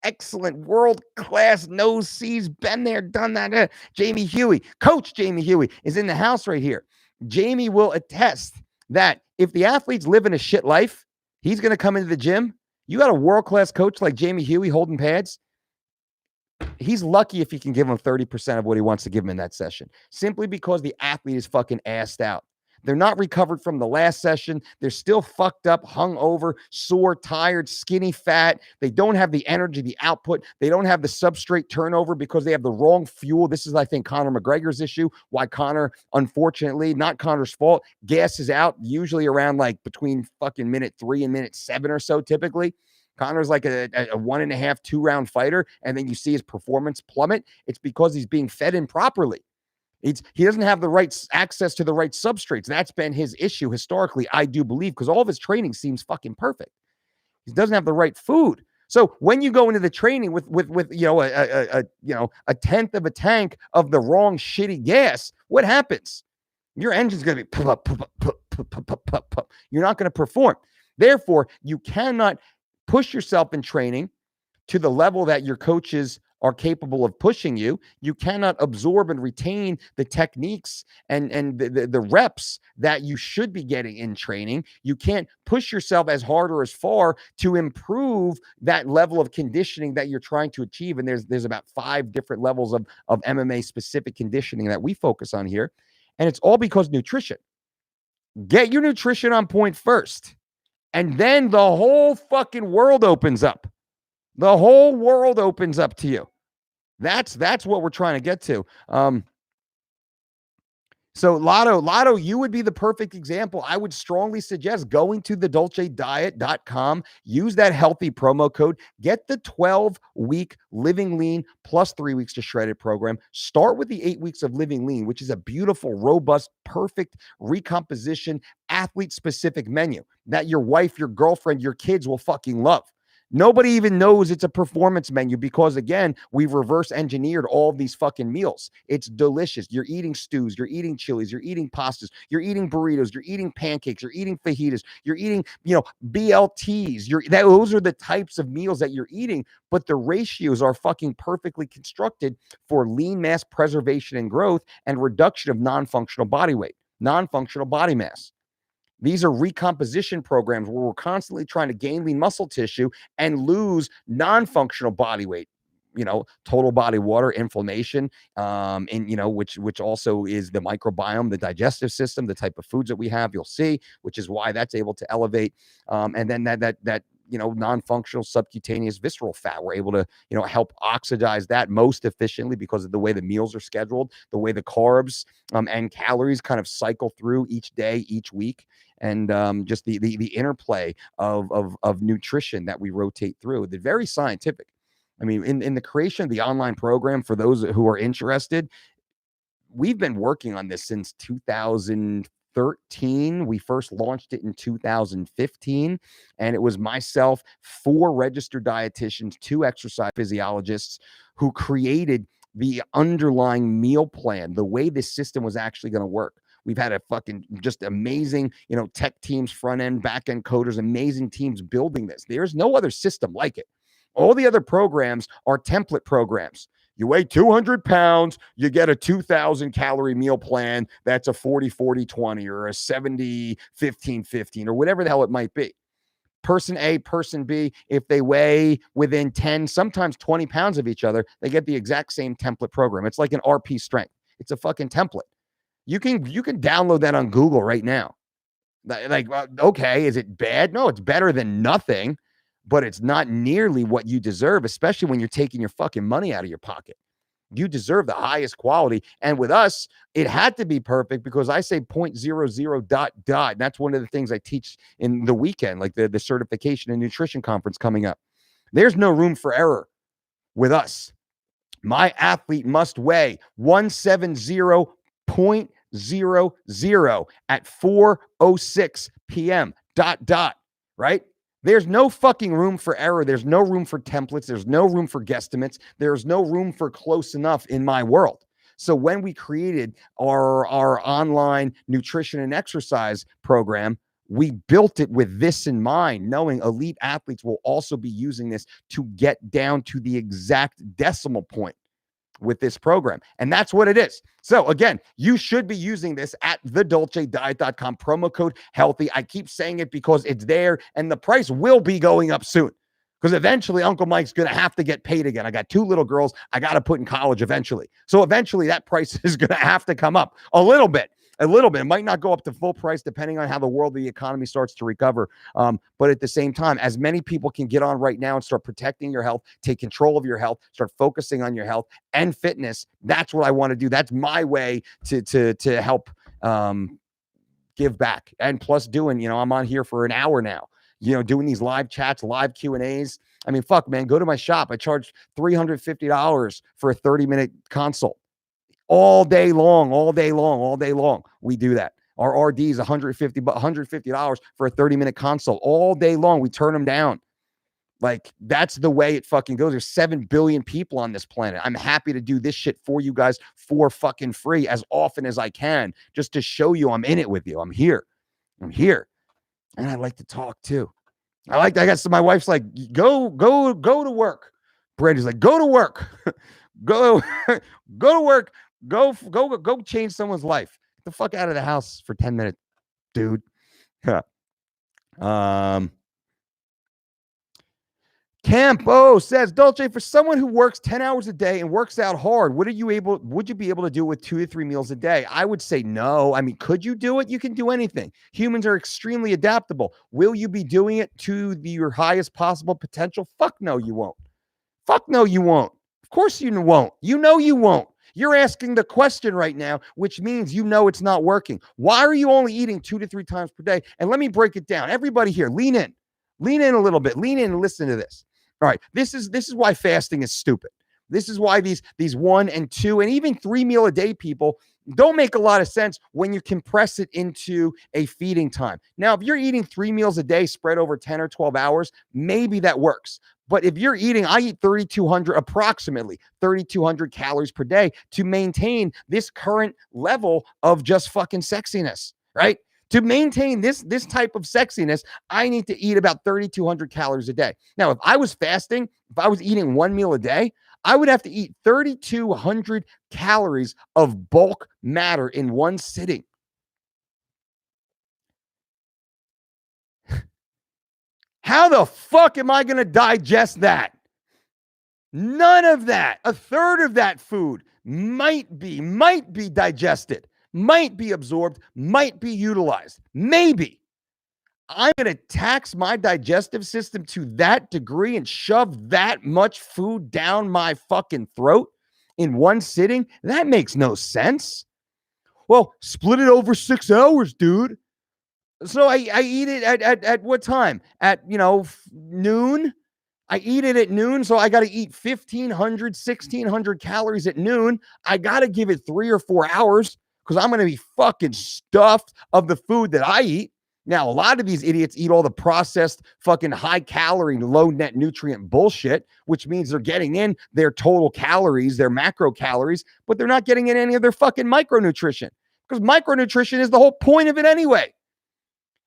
excellent, world class, knows, sees, been there, done that. Jamie Huey, Coach Jamie Huey is in the house right here. Jamie will attest that if the athlete's living a shit life, he's going to come into the gym. You got a world class coach like Jamie Huey holding pads. He's lucky if he can give him 30% of what he wants to give him in that session, simply because the athlete is fucking assed out. They're not recovered from the last session. They're still fucked up, hungover, sore, tired, skinny, fat. They don't have the energy, the output. They don't have the substrate turnover because they have the wrong fuel. This is, I think, Conor McGregor's issue. Why Conor, unfortunately, not Conor's fault, gasses out usually around like between fucking minute 3 and minute 7 or so, typically. Conor's like a 1.5, 2 round fighter, and then you see his performance plummet. It's because he's being fed improperly. He doesn't have the right access to the right substrates. That's been his issue historically, I do believe, because all of his training seems fucking perfect. He doesn't have the right food. So when you go into the training with a tenth of a tank of the wrong shitty gas, what happens? Your engine's going to be you're not going to perform. Therefore, you cannot push yourself in training to the level that your coaches are capable of pushing you. You cannot absorb and retain the techniques and the reps that you should be getting in training. You can't push yourself as hard or as far to improve that level of conditioning that you're trying to achieve. And there's about 5 different levels of MMA specific conditioning that we focus on here. And it's all because nutrition. Get your nutrition on point first. And then the whole fucking world opens up. The whole world opens up to you. That's what we're trying to get to. So Lotto, you would be the perfect example. I would strongly suggest going to the dolcediet.com, use that healthy promo code, get the 12-week Living Lean plus 3 weeks to Shredded program. Start with the 8 weeks of Living Lean, which is a beautiful, robust, perfect recomposition, athlete-specific menu that your wife, your girlfriend, your kids will fucking love. Nobody even knows it's a performance menu because, again, we've reverse engineered all of these fucking meals. It's delicious. You're eating stews, you're eating chilies, you're eating pastas, you're eating burritos, you're eating pancakes, you're eating fajitas, you're eating, BLTs. Those are the types of meals that you're eating, but the ratios are fucking perfectly constructed for lean mass preservation and growth and reduction of non-functional body weight, non-functional body mass. These are recomposition programs where we're constantly trying to gain lean muscle tissue and lose non-functional body weight, total body water, inflammation, which also is the microbiome, the digestive system, the type of foods that we have, you'll see, which is why that's able to elevate. And then that non-functional subcutaneous visceral fat, we're able to, help oxidize that most efficiently because of the way the meals are scheduled, the way the carbs and calories kind of cycle through each day, each week. And just the interplay of nutrition that we rotate through. They're very scientific. I mean, in the creation of the online program, for those who are interested, we've been working on this since 2013. We first launched it in 2015, and it was myself, 4 registered dietitians, 2 exercise physiologists who created the underlying meal plan, the way this system was actually going to work. We've had a fucking just amazing, tech teams, front end, back end coders, amazing teams building this. There's no other system like it. All the other programs are template programs. You weigh 200 pounds, you get a 2,000 calorie meal plan. That's a 40-40-20 or a 70-15-15 or whatever the hell it might be. Person A, person B, if they weigh within 10, sometimes 20 pounds of each other, they get the exact same template program. It's like an RP strength. It's a fucking template. You can download that on Google right now. Like, okay, is it bad? No, it's better than nothing, but it's not nearly what you deserve, especially when you're taking your fucking money out of your pocket. You deserve the highest quality. And with us, it had to be perfect because I say 0.00 ... And that's one of the things I teach in the weekend, like the certification and nutrition conference coming up. There's no room for error with us. My athlete must weigh 170.00 at 4:06 p.m. ... Right? There's no fucking room for error. There's no room for templates. There's no room for guesstimates. There's no room for close enough in my world. So when we created our online nutrition and exercise program, we built it with this in mind, knowing elite athletes will also be using this to get down to the exact decimal point with this program. And that's what it is. So again, you should be using this at thedolcediet.com, promo code healthy. I keep saying it because it's there and the price will be going up soon because eventually Uncle Mike's going to have to get paid again. I got 2 little girls I got to put in college eventually. So eventually that price is going to have to come up a little bit. It might not go up to full price depending on how the world, the economy starts to recover. But at the same time, as many people can get on right now and start protecting your health, take control of your health, start focusing on your health and fitness. That's what I want to do. That's my way to help give back. And plus doing, I'm on here for an hour now, doing these live chats, live Q&As. I mean, fuck, man, go to my shop. I charge $350 for a 30-minute consult. All day long. We do that. Our RD is $150 for a 30-minute consult all day long. We turn them down. Like, that's the way it fucking goes. There's 7 billion people on this planet. I'm happy to do this shit for you guys for fucking free as often as I can, just to show you I'm in it with you. I'm here. And I like to talk too. I guess my wife's like, go to work. Brandy's like, go to work. go to work. Go change someone's life. Get the fuck out of the house for 10 minutes, dude. Campo says, Dolce, for someone who works 10 hours a day and works out hard, would you be able to do it with 2 to 3 meals a day? I would say no. I mean, could you do it? You can do anything. Humans are extremely adaptable. Will you be doing it to your highest possible potential? Fuck no, you won't. Fuck no, you won't. Of course you won't. You know you won't. You're asking the question right now, which means you know it's not working. Why are you only eating 2 to 3 times per day? And let me break it down. Everybody here, lean in a little bit, lean in and listen to this. All right, this is why fasting is stupid. This is why these 1 and 2 and even 3 meal a day people don't make a lot of sense when you compress it into a feeding time. Now, if you're eating 3 meals a day spread over 10 or 12 hours, maybe that works. But if you're eating, I eat approximately 3,200 calories per day to maintain this current level of just fucking sexiness, right? To maintain this type of sexiness, I need to eat about 3,200 calories a day. Now, if I was fasting, if I was eating 1 meal a day, I would have to eat 3,200 calories of bulk matter in one sitting. How the fuck am I going to digest that? None of that. A third of that food might be digested, might be absorbed, might be utilized. Maybe. I'm going to tax my digestive system to that degree and shove that much food down my fucking throat in one sitting? That makes no sense. Well, split it over 6 hours, dude. So I eat it at what time? At, noon? I eat it at noon, so I got to eat 1,500, 1,600 calories at noon. I got to give it 3 or 4 hours because I'm going to be fucking stuffed of the food that I eat. Now, a lot of these idiots eat all the processed fucking high calorie, low net nutrient bullshit, which means they're getting in their total calories, their macro calories, but they're not getting in any of their fucking micronutrition because micronutrition is the whole point of it anyway.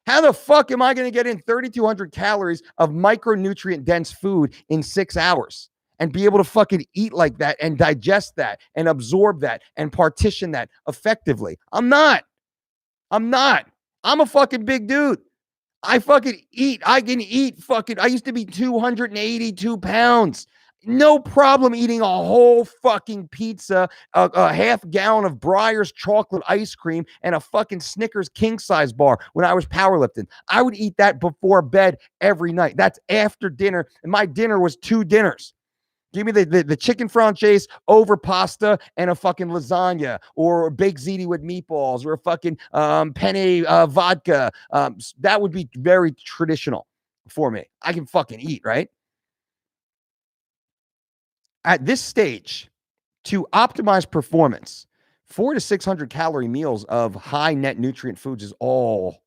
How the fuck am I going to get in 3,200 calories of micronutrient dense food in 6 hours and be able to fucking eat like that and digest that and absorb that and partition that effectively? I'm not. I'm a fucking big dude. I fucking eat. I can eat fucking. I used to be 282 pounds. No problem eating a whole fucking pizza, a half gallon of Breyer's chocolate ice cream, and a fucking Snickers king size bar when I was powerlifting. I would eat that before bed every night. That's after dinner. And my dinner was 2 dinners. Give me the chicken franchise over pasta and a fucking lasagna or a baked ziti with meatballs or a fucking penne vodka. That would be very traditional for me. I can fucking eat, right? At this stage, to optimize performance, 400 to 600 calorie meals of high net nutrient foods is all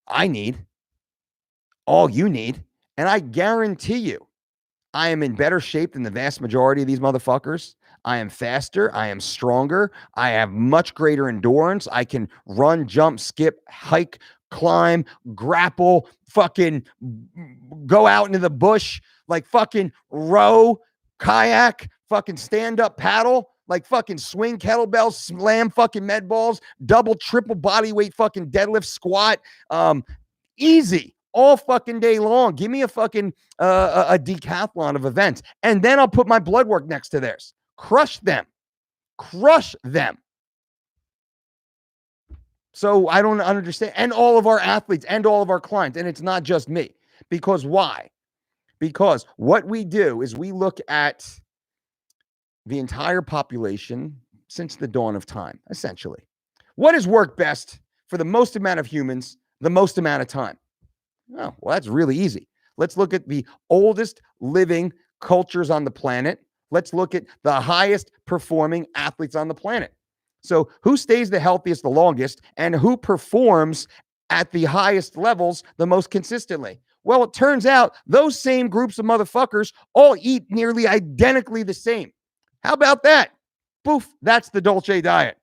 I need, all you need. And I guarantee you, I am in better shape than the vast majority of these motherfuckers. I am faster. I am stronger. I have much greater endurance. I can run, jump, skip, hike, climb, grapple, fucking go out into the bush, like fucking row, kayak, fucking stand up paddle, like fucking swing kettlebells, slam fucking med balls, double, triple body weight fucking deadlift, squat. Easy. All fucking day long. Give me a fucking a decathlon of events. And then I'll put my blood work next to theirs. Crush them. Crush them. So I don't understand. And all of our athletes and all of our clients. And it's not just me. Because why? Because what we do is we look at the entire population since the dawn of time, essentially. What has worked best for the most amount of humans, the most amount of time? Oh, well, that's really easy. Let's look at the oldest living cultures on the planet. Let's look at the highest performing athletes on the planet. So who stays the healthiest the longest and who performs at the highest levels the most consistently? Well, it turns out those same groups of motherfuckers all eat nearly identically the same. How about that? Poof, that's the Dolce diet.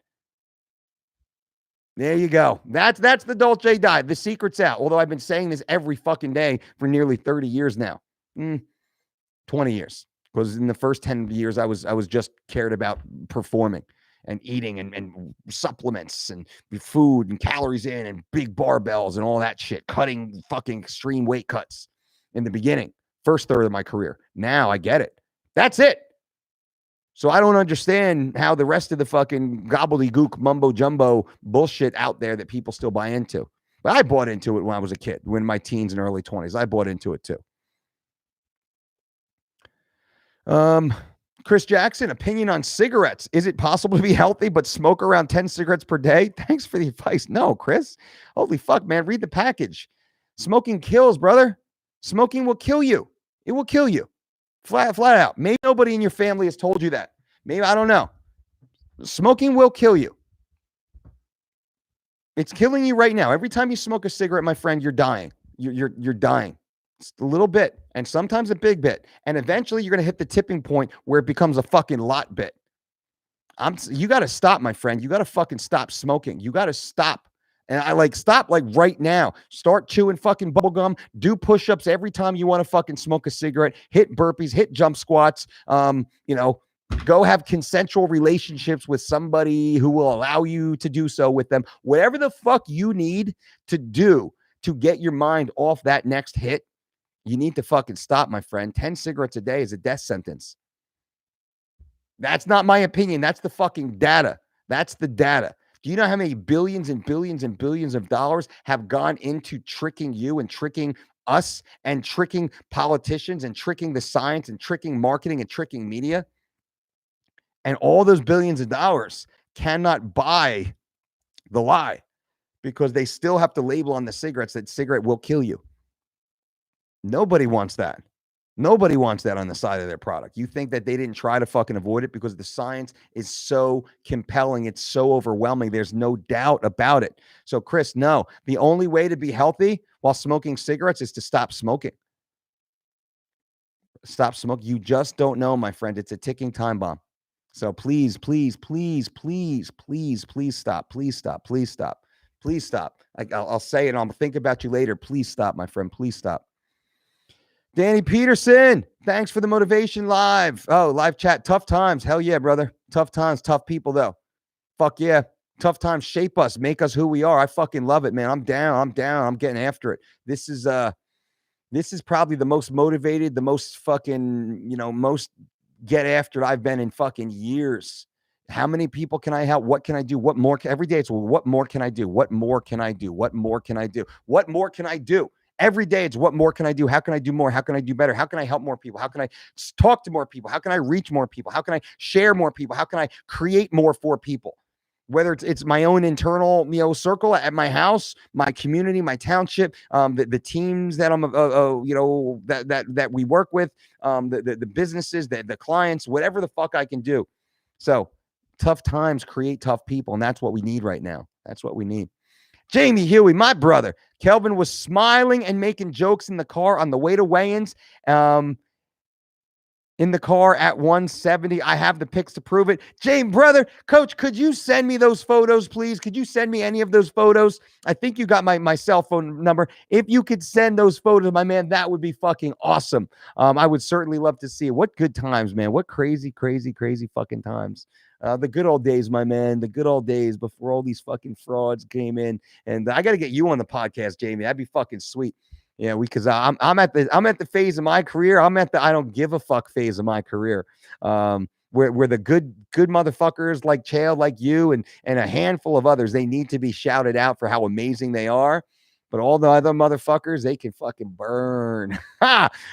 There you go. That's the Dolce diet. The secret's out. Although I've been saying this every fucking day for nearly 30 years now. 20 years. Because in the first 10 years, I was just cared about performing and eating and supplements and food and calories in and big barbells and all that shit. Cutting fucking extreme weight cuts in the beginning. First third of my career. Now I get it. That's it. So I don't understand how the rest of the fucking gobbledygook mumbo jumbo bullshit out there that people still buy into. But I bought into it when I was a kid, when my teens and early 20s. I bought into it too. Chris Jackson, opinion on cigarettes. Is it possible to be healthy but smoke around 10 cigarettes per day? Thanks for the advice. No, Chris. Holy fuck, man. Read the package. Smoking kills, brother. Smoking will kill you. It will kill you. Flat out. Maybe nobody in your family has told you that. Maybe, I don't know. Smoking will kill you. It's killing you right now. Every time you smoke a cigarette, my friend, you're dying. You're dying. It's a little bit, and sometimes a big bit. And eventually you're going to hit the tipping point where it becomes a fucking lot bit. You got to stop, my friend. You got to fucking stop smoking. You got to stop. And I stop right now. Start chewing fucking bubble gum. Do push-ups every time you want to fucking smoke a cigarette. Hit burpees, hit jump squats. Go have consensual relationships with somebody who will allow you to do so with them. Whatever the fuck you need to do to get your mind off that next hit, you need to fucking stop, my friend. 10 cigarettes a day is a death sentence. That's not my opinion. That's the fucking data. That's the data. Do you know how many billions and billions and billions of dollars have gone into tricking you and tricking us and tricking politicians and tricking the science and tricking marketing and tricking media? And all those billions of dollars cannot buy the lie because they still have to label on the cigarettes that cigarette will kill you. Nobody wants that. Nobody wants that on the side of their product. You think that they didn't try to fucking avoid it because the science is so compelling. It's so overwhelming. There's no doubt about it. So, Chris, no. The only way to be healthy while smoking cigarettes is to stop smoking. Stop smoking. You just don't know, my friend. It's a ticking time bomb. So please, please, please, please, please, please stop. Please stop. Please stop. Please stop. I'll say it. I'll think about you later. Please stop, my friend. Please stop. Danny Peterson, thanks for the motivation live. Oh, live chat. Tough times. Hell yeah, brother. Tough times. Tough people, though. Fuck yeah. Tough times shape us, make us who we are. I fucking love it, man. I'm down. I'm getting after it. This is probably the most motivated, the most fucking, most get after it I've been in fucking years. How many people can I help? What can I do? What more? Every day it's what more can I do? What more can I do? What more can I do? What more can I do? Every day it's what more can I do? How can I do more? How can I do better? How can I help more people? How can I talk to more people? How can I reach more people? How can I share more people? How can I create more for people? Whether it's my own internal, circle at my house, my community, my township, the teams that I'm, that we work with, the businesses, the clients, whatever the fuck I can do. So tough times create tough people, and that's what we need right now. That's what we need. Jamie Huey, my brother. Kelvin was smiling and making jokes in the car on the way to weigh-ins. In the car at 170. I have the pics to prove it. James, brother, coach, could you send me those photos, please? Could you send me any of those photos? I think you got my cell phone number. If you could send those photos, my man, that would be fucking awesome. I would certainly love to see it. What good times, man. What crazy, crazy, crazy fucking times. The good old days, my man. The good old days before all these fucking frauds came in. And I got to get you on the podcast, Jamie. That'd be fucking sweet. Yeah, because I'm at the phase of my career. I'm at the I don't give a fuck phase of my career. Where the good motherfuckers like Chael, like you, and a handful of others, they need to be shouted out for how amazing they are. But all the other motherfuckers, they can fucking burn.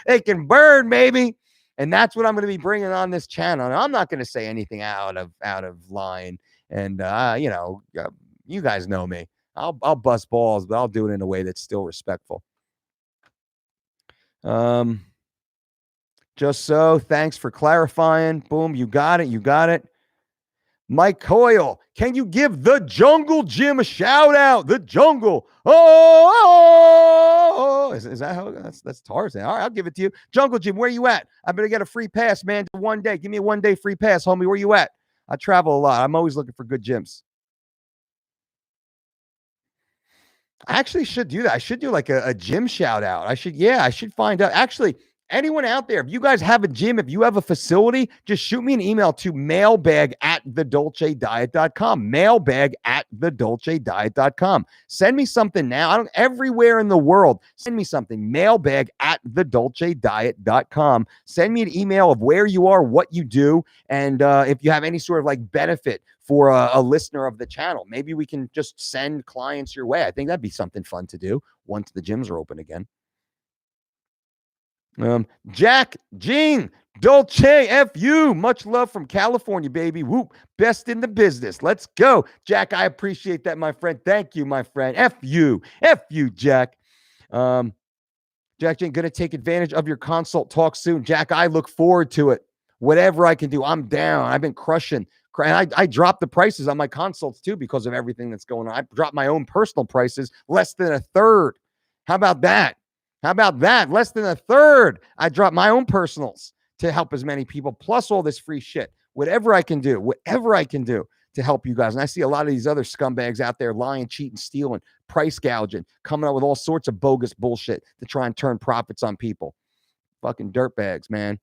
They can burn, baby. And that's what I'm going to be bringing on this channel. And I'm not going to say anything out of line. And you guys know me. I'll bust balls, but I'll do it in a way that's still respectful. Just so, thanks for clarifying. Boom, you got it. Mike Coyle, can you give the Jungle Gym a shout out? The Jungle. Oh, is that how that's Tarzan? All right, I'll give it to you. Jungle Gym, where you at? I better get a free pass, man. One day, give me a 1 day free pass, homie. Where you at? I travel a lot. I'm always looking for good gyms. I actually should do that. I should do like a gym shout out. I should find out. Actually, anyone out there, if you guys have a gym, if you have a facility, just shoot me an email to mailbag@thedolcediet.com. Mailbag@thedolcediet.com. Send me something now. Everywhere in the world, send me something. Mailbag@thedolcediet.com. Send me an email of where you are, what you do, and if you have any sort of like benefit for a listener of the channel. Maybe we can just send clients your way. I think that'd be something fun to do once the gyms are open again. Jack, Gene, Dolce, FU. Much love from California, baby. Whoop. Best in the business. Let's go. Jack, I appreciate that, my friend. Thank you, my friend. FU. FU, Jack. Jack, Gene, going to take advantage of your consult talk soon. Jack, I look forward to it. Whatever I can do, I'm down. I've been crushing. I dropped the prices on my consults too because of everything that's going on. I dropped my own personal prices less than a third. How about that? How about that? Less than a third. I dropped my own personals to help as many people, plus all this free shit. Whatever I can do to help you guys. And I see a lot of these other scumbags out there lying, cheating, stealing, price gouging, coming up with all sorts of bogus bullshit to try and turn profits on people. Fucking dirtbags, man.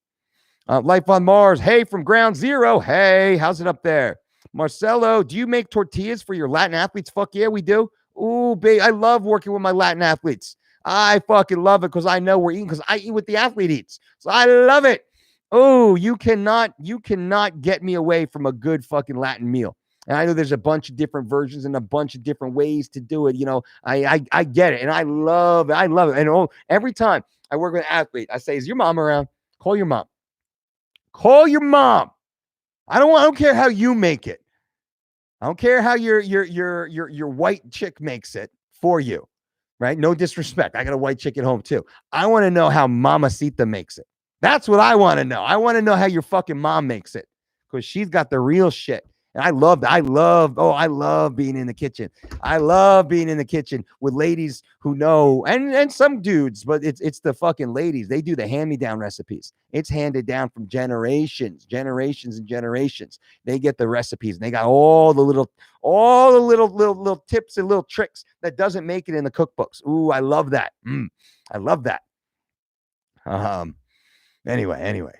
Life on Mars. Hey, from Ground Zero. Hey, how's it up there? Marcelo, do you make tortillas for your Latin athletes? Fuck yeah, we do. Ooh, babe, I love working with my Latin athletes. I fucking love it because I know we're eating because I eat what the athlete eats. So I love it. Oh, you cannot get me away from a good fucking Latin meal. And I know there's a bunch of different versions and a bunch of different ways to do it. You know, I get it. And I love it. And every time I work with an athlete, I say, is your mom around? Call your mom. Call your mom. I don't care how you make it. I don't care how your white chick makes it for you, right? No disrespect. I got a white chick at home too. I want to know how Mamacita makes it. That's what I want to know. I want to know how your fucking mom makes it because she's got the real shit. And I love being in the kitchen. I love being in the kitchen with ladies who know, and some dudes, but it's the fucking ladies. They do the hand-me-down recipes. It's handed down from generations and generations. They get the recipes and they got all the little tips and little tricks that doesn't make it in the cookbooks. Ooh, I love that. I love that. Anyway.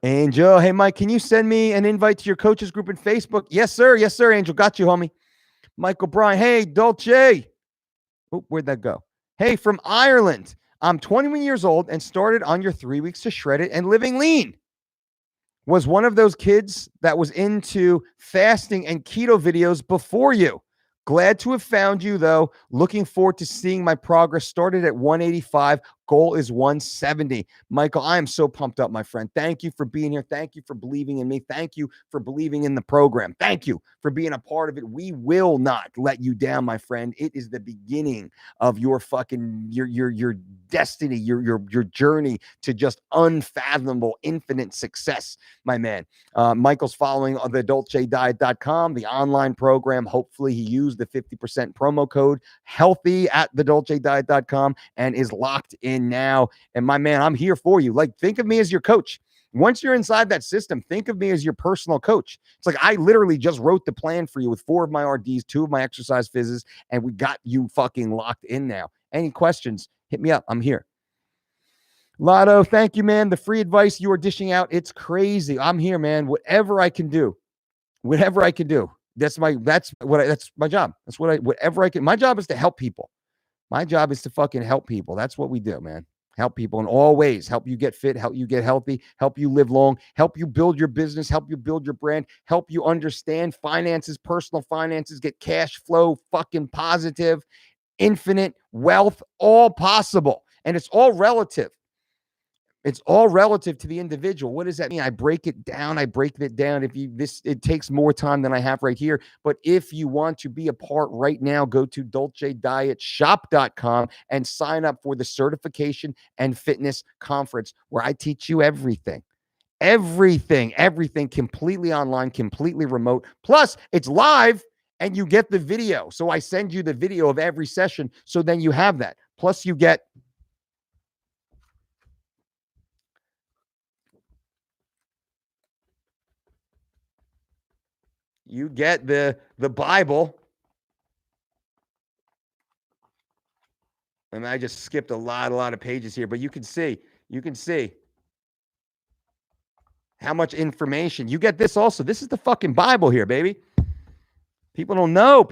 Angel, hey, Mike, can you send me an invite to your coaches group in Facebook? Yes, sir. Yes, sir, Angel. Got you, homie. Michael Bryan, hey, Dolce. Oh, where'd that go? Hey, from Ireland. I'm 21 years old and started on your 3 weeks to shred it and living lean. Was one of those kids that was into fasting and keto videos before you. Glad to have found you, though. Looking forward to seeing my progress. Started at 185. Goal is 170. Michael, I am so pumped up, my friend. Thank you for being here. Thank you for believing in me. Thank you for believing in the program. Thank you for being a part of it. We will not let you down, my friend. It is the beginning of your fucking your destiny, your journey to just unfathomable, infinite success, my man. Michael's following the DolceDiet.com, the online program. Hopefully he used the 50% promo code healthy at the DolceDiet.com and is locked in now. And my man, I'm here for you. Like, think of me as your coach. Once you're inside that system, think of me as your personal coach. It's like I literally just wrote the plan for you with 4 of my RDs, 2 of my exercise physics, and we got you fucking locked in now. Any questions, hit me up. I'm here. Lotto, thank you, man. The free advice you are dishing out, it's crazy. I'm here, man. Whatever I can do. That's my job. Whatever I can. My job is to help people. My job is to fucking help people. That's what we do, man. Help people in all ways. Help you get fit, help you get healthy, help you live long, help you build your business, help you build your brand, help you understand finances, personal finances, get cash flow, fucking positive, infinite wealth, all possible. And it's all relative. It's all relative to the individual. What does that mean? I break it down. It takes more time than I have right here. But if you want to be a part right now, go to DolceDietShop.com and sign up for the certification and fitness conference where I teach you everything completely online, completely remote. Plus it's live and you get the video. So I send you the video of every session. So then you have that. Plus you get the Bible. And I just skipped a lot of pages here, but you can see how much information you get. This also, this is the fucking Bible here, baby. People don't know.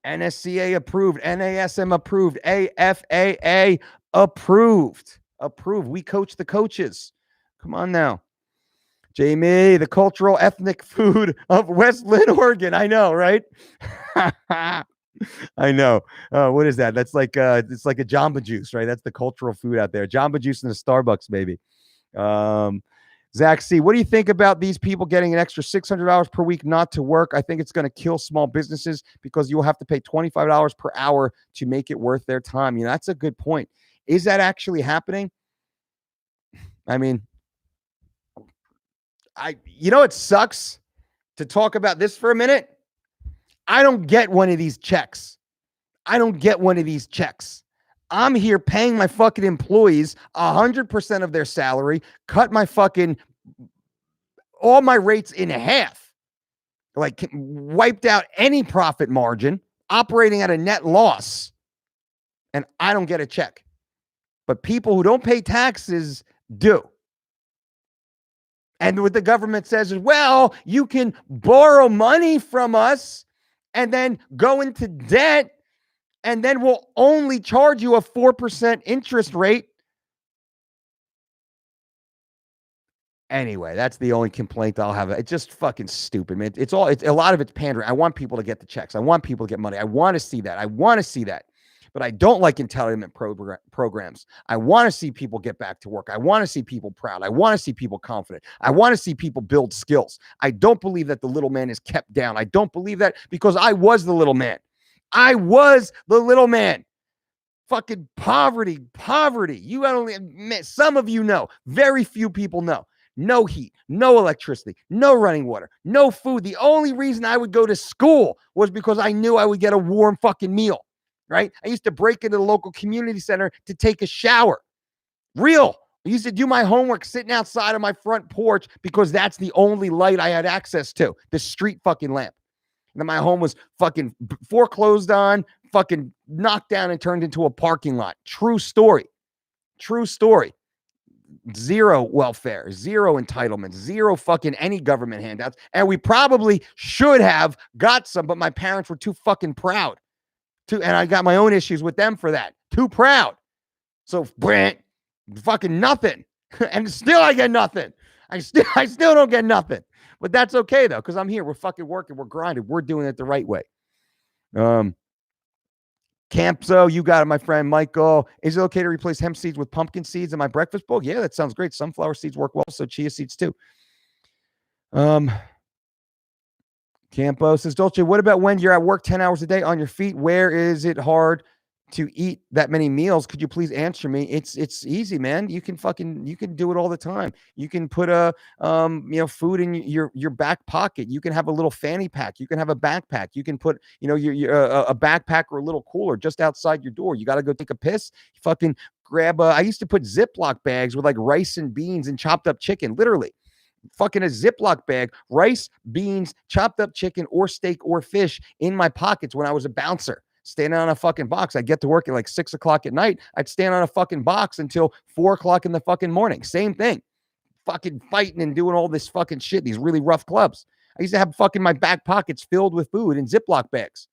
NSCA approved, NASM approved, AFAA approved. We coach the coaches. Come on now. Jamie, the cultural ethnic food of West Lynn, Oregon. I know, right? I know. What is that? That's like it's like a Jamba Juice, right? That's the cultural food out there. Jamba Juice in the Starbucks, baby. Um, Zach C, what do you think about these people getting an extra $600 per week not to work? I think it's going to kill small businesses because you'll have to pay $25 per hour to make it worth their time. You know, that's a good point. Is that actually happening? I mean, it sucks to talk about this for a minute. I don't get one of these checks. I'm here paying my fucking employees 100% of their salary, cut my fucking all my rates in half, like wiped out any profit margin, operating at a net loss, and I don't get a check. But people who don't pay taxes do. And what the government says is, well, you can borrow money from us and then go into debt, and then we'll only charge you a 4% interest rate. Anyway, that's the only complaint I'll have. It's just fucking stupid, man. It's a lot of it's pandering. I want people to get the checks. I want people to get money. I want to see that. But I don't like entitlement programs. I want to see people get back to work. I want to see people proud. I want to see people confident. I want to see people build skills. I don't believe that the little man is kept down. I don't believe that because I was the little man. Fucking poverty. You only admit, some of you know, very few people know. No heat, no electricity, no running water, no food. The only reason I would go to school was because I knew I would get a warm fucking meal, right? I used to break into the local community center to take a shower. Real. I used to do my homework sitting outside of my front porch because that's the only light I had access to, the street fucking lamp. And then my home was fucking foreclosed on, fucking knocked down and turned into a parking lot. True story. Zero welfare, zero entitlements, zero fucking any government handouts. And we probably should have got some, but my parents were too fucking proud. And I got my own issues with them for that. Too proud. So, fucking nothing. And still I get nothing. I still don't get nothing. But that's okay, though, because I'm here. We're fucking working. We're grinding. We're doing it the right way. Campso, you got it, my friend. Michael, is it okay to replace hemp seeds with pumpkin seeds in my breakfast bowl? Yeah, that sounds great. Sunflower seeds work well, so chia seeds too. Campo says, Dolce, what about when you're at work 10 hours a day on your feet? Where is it hard to eat that many meals? Could you please answer me? It's easy, man. You can do it all the time. You can put food in your back pocket. You can have a little fanny pack. You can have a backpack. You can put, a backpack or a little cooler just outside your door. You got to go take a piss. You fucking grab I used to put Ziploc bags with like rice and beans and chopped up chicken, literally. Fucking a Ziploc bag, rice, beans, chopped up chicken or steak or fish in my pockets when I was a bouncer. Standing on a fucking box. I'd get to work at like 6 o'clock at night. I'd stand on a fucking box until 4 o'clock in the fucking morning. Same thing. Fucking fighting and doing all this fucking shit. These really rough clubs. I used to have fucking my back pockets filled with food in Ziploc bags.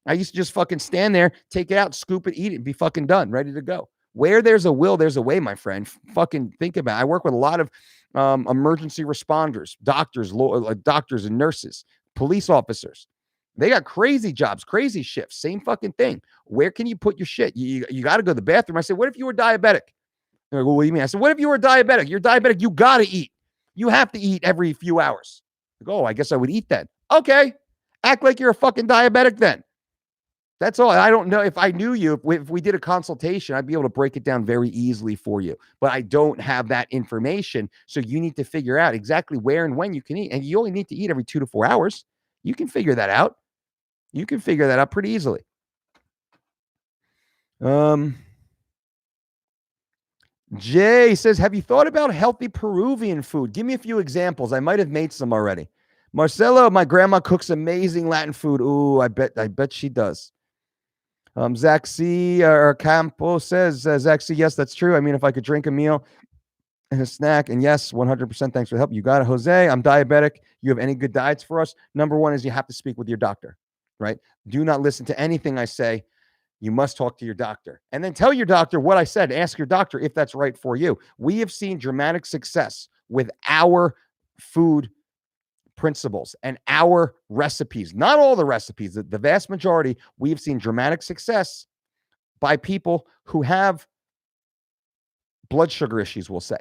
I used to just fucking stand there, take it out, scoop it, eat it, and be fucking done, ready to go. Where there's a will, there's a way, my friend. Fucking think about it. I work with a lot of emergency responders, doctors and nurses, police officers. They got crazy jobs, crazy shifts, same fucking thing. Where can you put your shit? You got to go to the bathroom. I said, what if you were diabetic? They're like, well, what do you mean? I said, what if you were diabetic? You're diabetic. You got to eat. You have to eat every few hours. Like, oh, I guess I would eat then. Okay. Act like you're a fucking diabetic then. That's all. I don't know. If I knew you, if we did a consultation, I'd be able to break it down very easily for you. But I don't have that information. So you need to figure out exactly where and when you can eat. And you only need to eat every 2 to 4 hours. You can figure that out. You can figure that out pretty easily. Jay says, have you thought about healthy Peruvian food? Give me a few examples. I might have made some already. Marcelo, my grandma cooks amazing Latin food. Ooh, I bet she does. Zach C. Campo says, Zach C. Yes, that's true. I mean, if I could drink a meal and a snack, and yes, 100%. Thanks for the help. You got it, Jose. I'm diabetic. You have any good diets for us? Number one is you have to speak with your doctor, right? Do not listen to anything I say. You must talk to your doctor and then tell your doctor what I said. Ask your doctor if that's right for you. We have seen dramatic success with our food principles and our recipes, not all the recipes, the vast majority, we've seen dramatic success by people who have blood sugar issues, we'll say.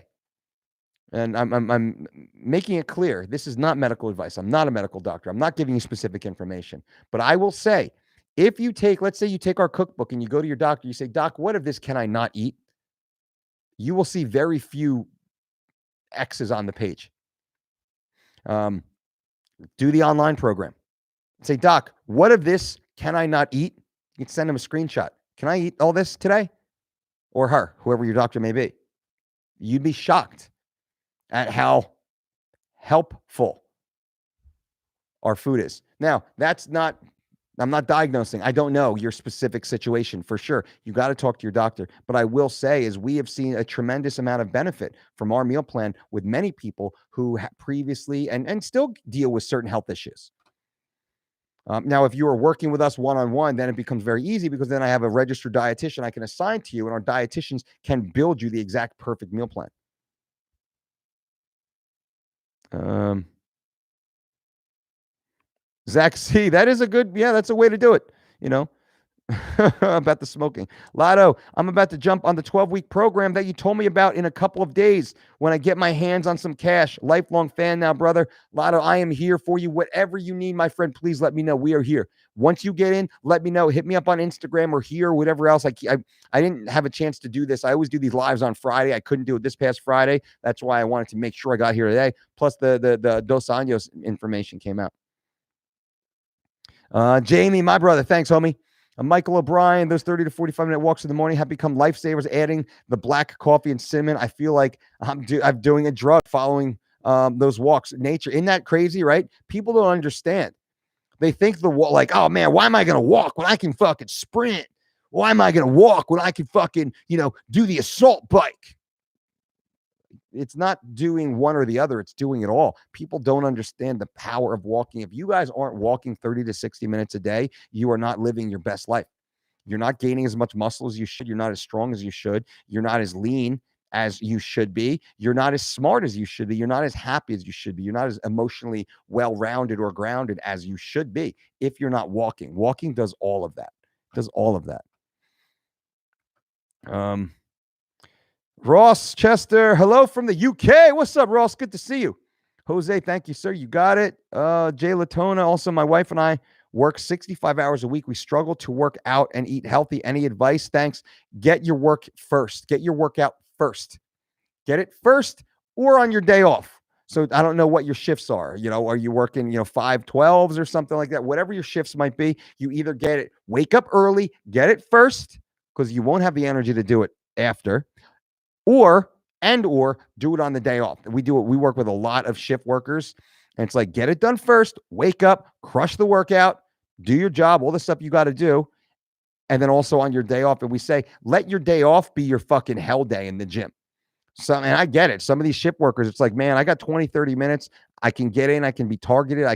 And I'm making it clear, this is not medical advice. I'm not a medical doctor. I'm not giving you specific information. But I will say, if you take, let's say you take our cookbook and you go to your doctor, you say, Doc, what of this can I not eat? You will see very few X's on the page. Do the online program. Say, Doc, what of this can I not eat? You can send them a screenshot. Can I eat all this today? Or her, whoever your doctor may be. You'd be shocked at how helpful our food is. Now, I'm not diagnosing. I don't know your specific situation for sure. You got to talk to your doctor. But I will say is we have seen a tremendous amount of benefit from our meal plan with many people who previously and still deal with certain health issues. Now, if you are working with us one-on-one, then it becomes very easy because then I have a registered dietitian I can assign to you, and our dietitians can build you the exact perfect meal plan. Zach C, that is that's a way to do it, about the smoking. Lotto, I'm about to jump on the 12-week program that you told me about in a couple of days when I get my hands on some cash. Lifelong fan now, brother. Lotto, I am here for you. Whatever you need, my friend, please let me know. We are here. Once you get in, let me know. Hit me up on Instagram or here or whatever else. I didn't have a chance to do this. I always do these lives on Friday. I couldn't do it this past Friday. That's why I wanted to make sure I got here today. Plus the Dos Anjos information came out. Jamie, my brother, thanks, homie. Michael O'Brien, those 30 to 45-minute walks in the morning have become lifesavers, adding the black coffee and cinnamon. I feel like I'm doing a drug following those walks. Nature, isn't that crazy, right? People don't understand. They think like, oh, man, why am I going to walk when I can fucking sprint? Why am I going to walk when I can fucking, do the assault bike? It's not doing one or the other. It's doing it all. People don't understand the power of walking. If you guys aren't walking 30 to 60 minutes a day, you are not living your best life. You're not gaining as much muscle as you should. You're not as strong as you should. You're not as lean as you should be. You're not as smart as you should be. You're not as happy as you should be. You're not as emotionally well-rounded or grounded as you should be if you're not walking. Walking does all of that. Does all of that. Ross Chester, hello from the UK. What's up, Ross? Good to see you. Jose, thank you, sir. You got it. Jay Latona, also my wife and I work 65 hours a week. We struggle to work out and eat healthy. Any advice? Thanks. Get your work first. Get your workout first. Get it first or on your day off. So I don't know what your shifts are. Are you working, 5/12s or something like that? Whatever your shifts might be, you either get it, wake up early, get it first, because you won't have the energy to do it after. Or do it on the day off. We work with a lot of shift workers, and it's like, get it done first, wake up, crush the workout, do your job, all the stuff you got to do. And then also on your day off, and we say, let your day off be your fucking hell day in the gym. So, and I get it. Some of these shift workers, it's like, man, I got 20, 30 minutes. I can get in, I can be targeted. I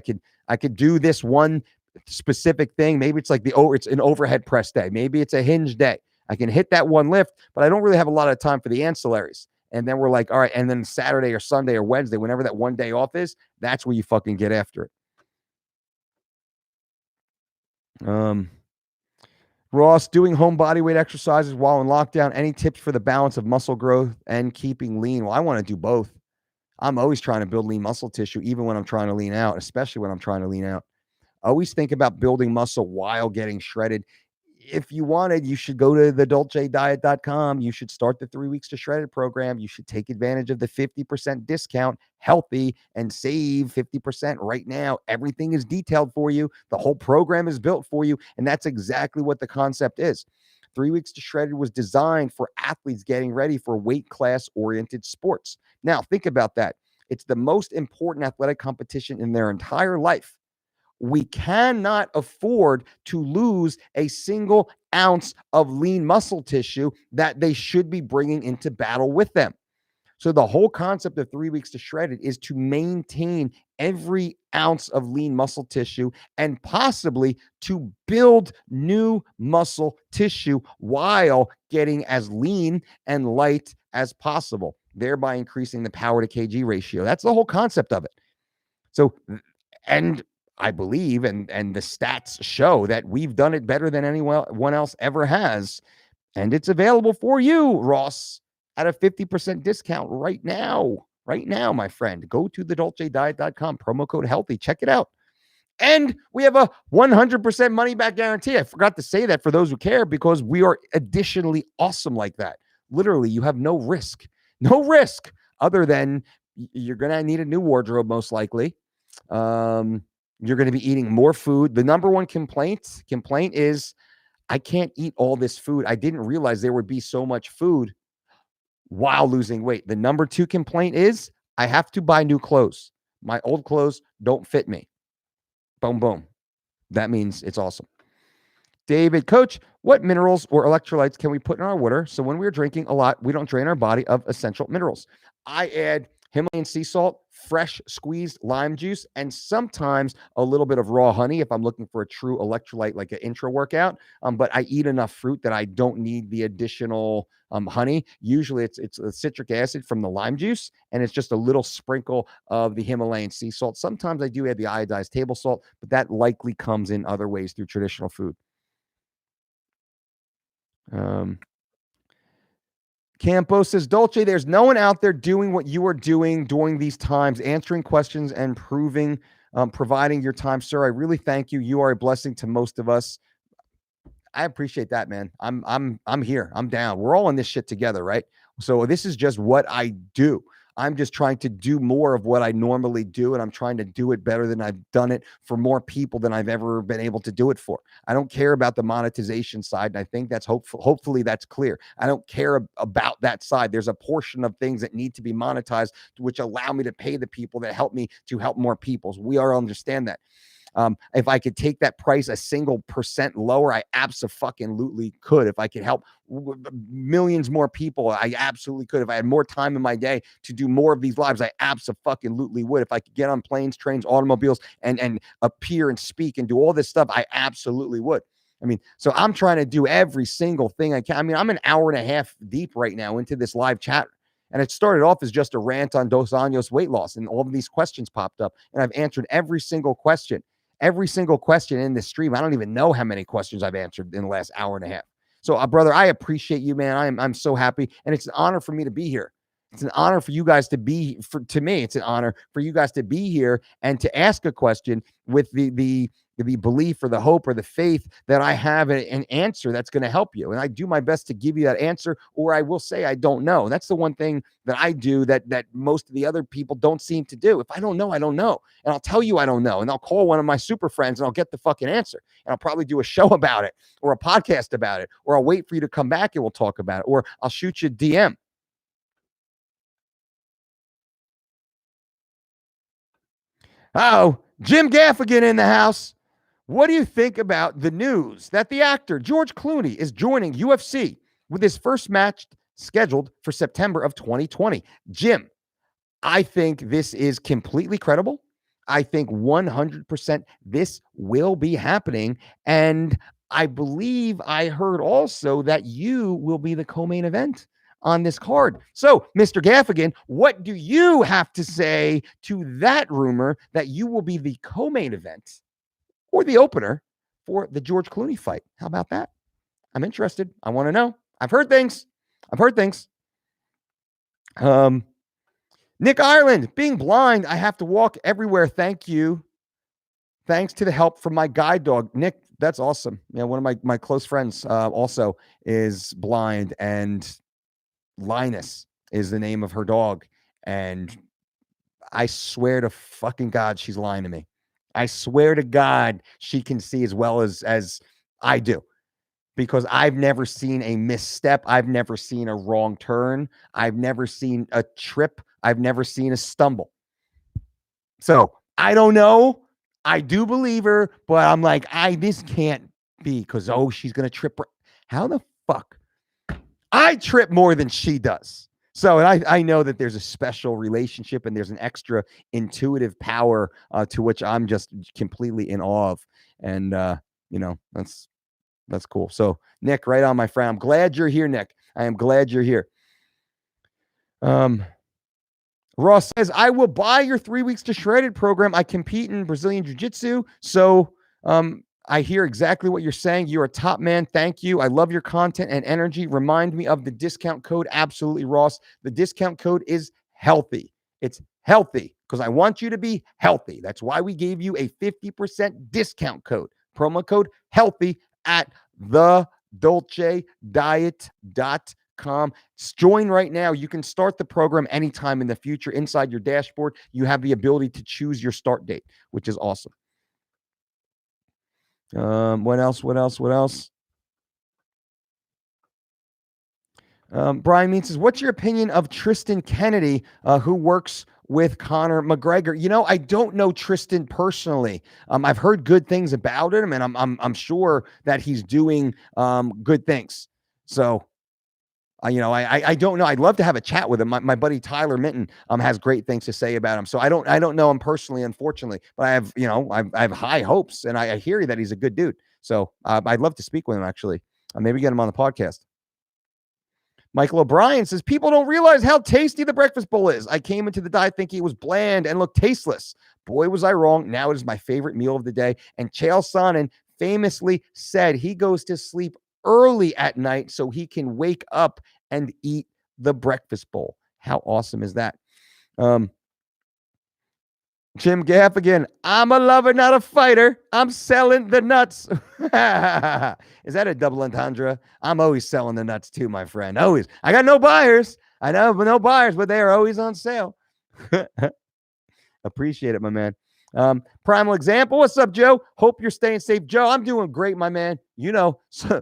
could do this one specific thing. Maybe it's like it's an overhead press day. Maybe it's a hinge day. I can hit that one lift, but I don't really have a lot of time for the ancillaries. And then we're like, all right. And then Saturday or Sunday or Wednesday, whenever that one day off is, that's where you fucking get after it. Ross, doing home body weight exercises while in lockdown. Any tips for the balance of muscle growth and keeping lean? Well, I want to do both. I'm always trying to build lean muscle tissue, even when I'm trying to lean out, especially when I'm trying to lean out. Always think about building muscle while getting shredded. If you wanted, you should go to the dolcediet.com. You should start the 3 weeks to shredded program. You should take advantage of the 50% discount, healthy, and save 50% right now. Everything is detailed for you. The whole program is built for you. And that's exactly what the concept is. 3 weeks to shredded was designed for athletes getting ready for weight class oriented sports. Now, think about that. It's the most important athletic competition in their entire life. We cannot afford to lose a single ounce of lean muscle tissue that they should be bringing into battle with them. So the whole concept of 3 weeks to shredded is to maintain every ounce of lean muscle tissue and possibly to build new muscle tissue while getting as lean and light as possible, thereby increasing the power to kg ratio. That's the whole concept of it. So And I believe, and the stats show that we've done it better than anyone else ever has. And it's available for you, Ross, at a 50% discount right now. Right now, my friend. Go to thedolcediet.com, promo code healthy. Check it out. And we have a 100% money back guarantee. I forgot to say that for those who care, because we are additionally awesome like that. Literally, you have no risk other than you're going to need a new wardrobe, most likely. You're going to be eating more food. The number one complaint is, I can't eat all this food. I didn't realize there would be so much food while losing weight. The number two complaint is, I have to buy new clothes. My old clothes don't fit me. Boom, boom. That means it's awesome. David, Coach, what minerals or electrolytes can we put in our water so when we're drinking a lot, we don't drain our body of essential minerals? I add Himalayan sea salt, fresh squeezed lime juice, and sometimes a little bit of raw honey if I'm looking for a true electrolyte, like an intra workout. But I eat enough fruit that I don't need the additional honey. Usually it's a citric acid from the lime juice, and it's just a little sprinkle of the Himalayan sea salt. Sometimes I do add the iodized table salt, but that likely comes in other ways through traditional food. Campo says, Dolce, there's no one out there doing what you are doing during these times, answering questions and providing your time. Sir, I really thank you. You are a blessing to most of us. I appreciate that, man. I'm here. I'm down. We're all in this shit together, right? So this is just what I do. I'm just trying to do more of what I normally do, and I'm trying to do it better than I've done it for more people than I've ever been able to do it for. I don't care about the monetization side, and I think that's hopefully that's clear. I don't care about that side. There's a portion of things that need to be monetized, which allow me to pay the people that help me to help more people. So we all understand that. If I could take that price a single percent lower, I absolutely could. If I could help millions more people, I absolutely could. If I had more time in my day to do more of these lives, I absolutely would. If I could get on planes, trains, automobiles, and appear and speak and do all this stuff, I absolutely would. I mean, so I'm trying to do every single thing I can. I mean, I'm an hour and a half deep right now into this live chat. And it started off as just a rant on Dos Anjos weight loss, and all of these questions popped up, and I've answered every single question in this stream. I don't even know how many questions I've answered in the last hour and a half. So, brother, I appreciate you, man. I'm so happy, and it's an honor for me to be here. It's an honor for you guys to be. To me, it's an honor for you guys to be here and to ask a question with the belief or the hope or the faith that I have an answer that's going to help you. And I do my best to give you that answer, or I will say I don't know. And that's the one thing that I do that most of the other people don't seem to do. If I don't know, I don't know. And I'll tell you I don't know. And I'll call one of my super friends and I'll get the fucking answer. And I'll probably do a show about it or a podcast about it, or I'll wait for you to come back and we'll talk about it, or I'll shoot you a DM. Oh, Jim Gaffigan in the house. What do you think about the news that the actor George Clooney is joining UFC with his first match scheduled for September of 2020? Jim, I think this is completely credible. I think 100% this will be happening. And I believe I heard also that you will be the co-main event on this card. So, Mr. Gaffigan, what do you have to say to that rumor that you will be the co-main event or the opener for the George Clooney fight? How about that? I'm interested. I want to know. I've heard things. Nick Ireland, being blind, I have to walk everywhere. Thank you. Thanks to the help from my guide dog. Nick, that's awesome. Yeah, one of my close friends also is blind, and Linus is the name of her dog. And I swear to fucking God, she's lying to me. I swear to God, she can see as well as I do, because I've never seen a misstep. I've never seen a wrong turn. I've never seen a trip. I've never seen a stumble. So I don't know. I do believe her, but I'm like, this can't be, because, she's going to trip. How the fuck? I trip more than she does. So, and I know that there's a special relationship and there's an extra intuitive power to which I'm just completely in awe of. And, that's cool. So, Nick, right on, my friend. I'm glad you're here, Nick. I am glad you're here. Ross says, I will buy your 3 weeks to shredded program. I compete in Brazilian Jiu-Jitsu. So I hear exactly what you're saying. You're a top man. Thank you. I love your content and energy. Remind me of the discount code. Absolutely, Ross. The discount code is healthy. It's healthy because I want you to be healthy. That's why we gave you a 50% discount code. Promo code healthy at thedolcediet.com. Join right now. You can start the program anytime in the future. Inside your dashboard, you have the ability to choose your start date, which is awesome. What else? Brian Means says, what's your opinion of Tristan Kennedy, who works with Conor McGregor? You know, I don't know Tristan personally. I've heard good things about him, and I'm sure that he's doing good things. So, I don't know. I'd love to have a chat with him. My buddy Tyler Minton has great things to say about him. So I don't know him personally, unfortunately, but I have I have high hopes, and I hear that he's a good dude. So I'd love to speak with him actually. Maybe get him on the podcast. Michael O'Brien says, people don't realize how tasty the breakfast bowl is. I came into the diet thinking it was bland and looked tasteless. Boy, was I wrong. Now it is my favorite meal of the day. And Chael Sonnen famously said he goes to sleep early at night so he can wake up and eat the breakfast bowl. How awesome is that? Jim Gaffigan, I'm a lover, not a fighter. I'm selling the nuts. Is that a double entendre? I'm always selling the nuts too, my friend. Always. I got no buyers. I know, but no buyers, but they are always on sale. Appreciate it, my man. Primal Example. What's up, Joe? Hope you're staying safe. Joe, I'm doing great, my man. So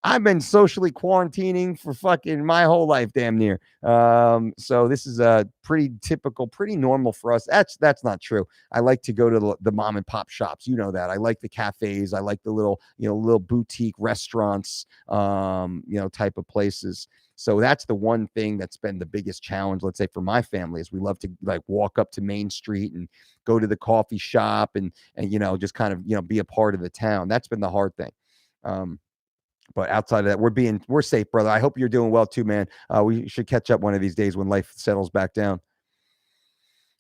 I've been socially quarantining for fucking my whole life, damn near. So this is pretty typical, pretty normal for us. That's not true. I like to go to the mom and pop shops. You know that. I like the cafes. I like the little boutique restaurants, type of places. So that's the one thing that's been the biggest challenge, let's say, for my family, is we love to like walk up to Main Street and go to the coffee shop and just kind of be a part of the town. That's been the hard thing. But outside of that, we're safe, brother. I hope you're doing well too, man. We should catch up one of these days when life settles back down.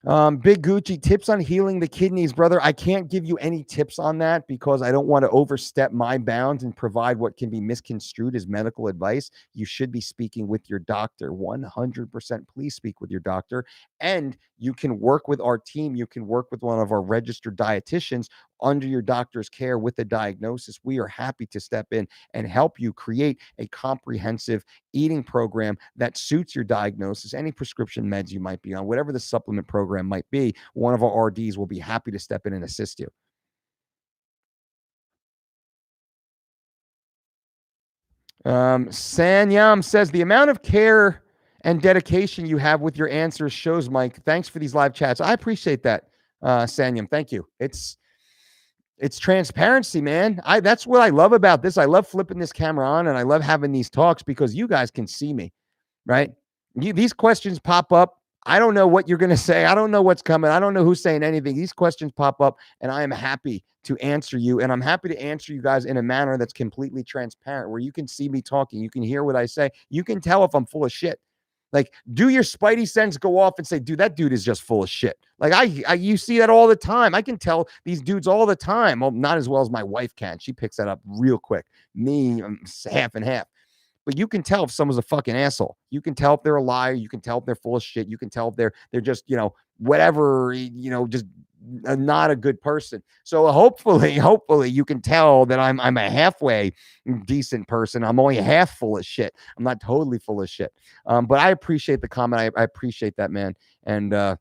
Big Gucci, tips on healing the kidneys, brother. I can't give you any tips on that because I don't want to overstep my bounds and provide what can be misconstrued as medical advice. You should be speaking with your doctor. 100%. Please speak with your doctor. And you can work with our team. You can work with one of our registered dietitians under your doctor's care with a diagnosis. We are happy to step in and help you create a comprehensive eating program that suits your diagnosis, any prescription meds you might be on, whatever the supplement program might be. One of our RDs will be happy to step in and assist you. Sanyam says, the amount of care and dedication you have with your answers shows, Mike. Thanks for these live chats. I appreciate that, Sanyam. Thank you. It's transparency, man. That's what I love about this. I love flipping this camera on and I love having these talks because you guys can see me, right? These questions pop up. I don't know what you're going to say. I don't know what's coming. I don't know who's saying anything. These questions pop up and I am happy to answer you. And I'm happy to answer you guys in a manner that's completely transparent where you can see me talking. You can hear what I say. You can tell if I'm full of shit. Like, do your spidey sense go off and say, dude, that dude is just full of shit. Like you see that all the time. I can tell these dudes all the time. Well, not as well as my wife can. She picks that up real quick. Me, I'm half and half. But you can tell if someone's a fucking asshole. You can tell if they're a liar. You can tell if they're full of shit. You can tell if they're just, whatever, just not a good person. So hopefully you can tell that I'm a halfway decent person. I'm only half full of shit. I'm not totally full of shit. But I appreciate the comment. I appreciate that, man. And I'm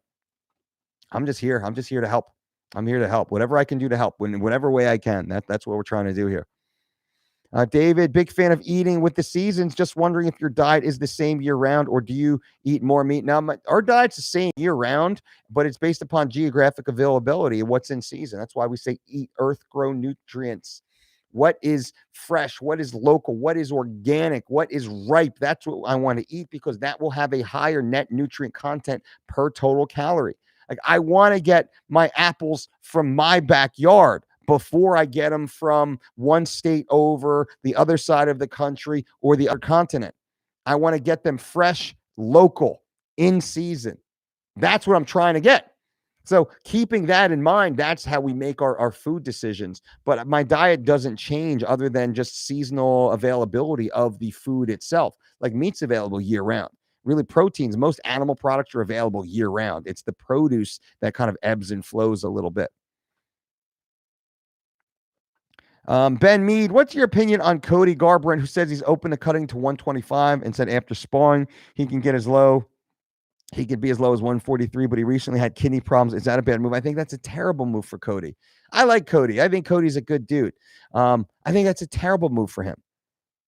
just here. I'm just here to help. I'm here to help. Whatever I can do to help, whatever way I can. That's what we're trying to do here. David, big fan of eating with the seasons. Just wondering if your diet is the same year round or do you eat more meat? Now, our diet's the same year round, but it's based upon geographic availability and what's in season. That's why we say eat earth-grown nutrients. What is fresh? What is local? What is organic? What is ripe? That's what I want to eat because that will have a higher net nutrient content per total calorie. Like I want to get my apples from my backyard before I get them from one state over the other side of the country or the other continent. I want to get them fresh, local, in season. That's what I'm trying to get. So keeping that in mind, that's how we make our food decisions. But my diet doesn't change other than just seasonal availability of the food itself. Like meat's available year round. Really, proteins, most animal products are available year round. It's the produce that kind of ebbs and flows a little bit. Ben Mead, what's your opinion on Cody Garbrandt, who says he's open to cutting to 125 and said after sparring he can get as low he could be as low as 143, but he recently had kidney problems. Is that a bad move? I think that's a terrible move for Cody. I like Cody. I think Cody's a good dude. I think that's a terrible move for him.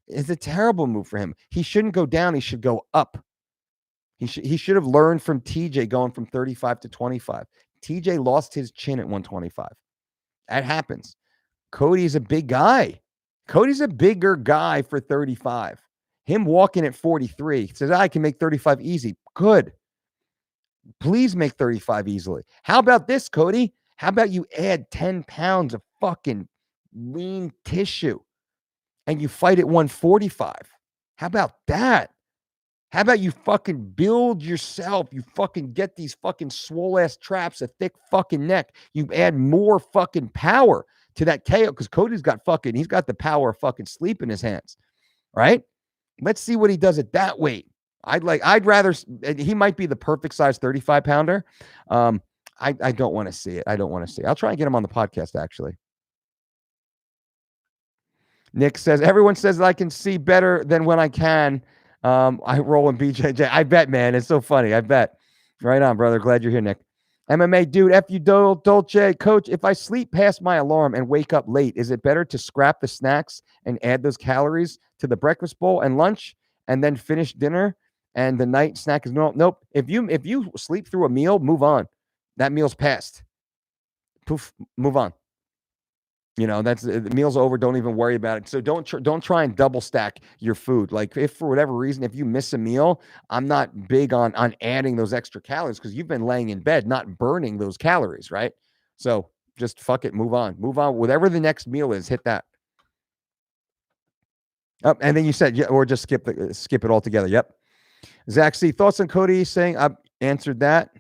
It's a terrible move for him. He shouldn't go down. He should go up. He should have learned from TJ going from 35 to 25. TJ lost his chin at 125. That happens. Cody's a big guy. Cody's a bigger guy for 35. Him walking at 43 says, I can make 35 easy. Good. Please make 35 easily. How about this, Cody? How about you add 10 pounds of fucking lean tissue and you fight at 145? How about that? How about you fucking build yourself? You fucking get these fucking swole ass traps, a thick fucking neck. You add more fucking power to that KO because Cody's got he's got the power of fucking sleep in his hands, right? Let's see what he does at that weight. I'd rather, he might be the perfect size 35 pounder. I don't want to see it. I don't want to see it. I'll try and get him on the podcast, actually. Nick says, everyone says that I can see better than when I can. I roll in BJJ. I bet, man. It's so funny. I bet. Right on, brother. Glad you're here, Nick. MMA dude, F you Dolce. Coach, if I sleep past my alarm and wake up late, is it better to scrap the snacks and add those calories to the breakfast bowl and lunch and then finish dinner? And the night snack is nope. If you sleep through a meal, move on. That meal's passed. Poof, move on. You know, that's the meal's over. Don't even worry about it. So don't try and double stack your food. Like if for whatever reason, if you miss a meal, I'm not big on adding those extra calories because you've been laying in bed, not burning those calories, right? So just fuck it. Move on. Whatever the next meal is, hit that. Oh, and then you said, yeah, or just skip it altogether. Yep. Zach C, thoughts on Cody saying I've answered that?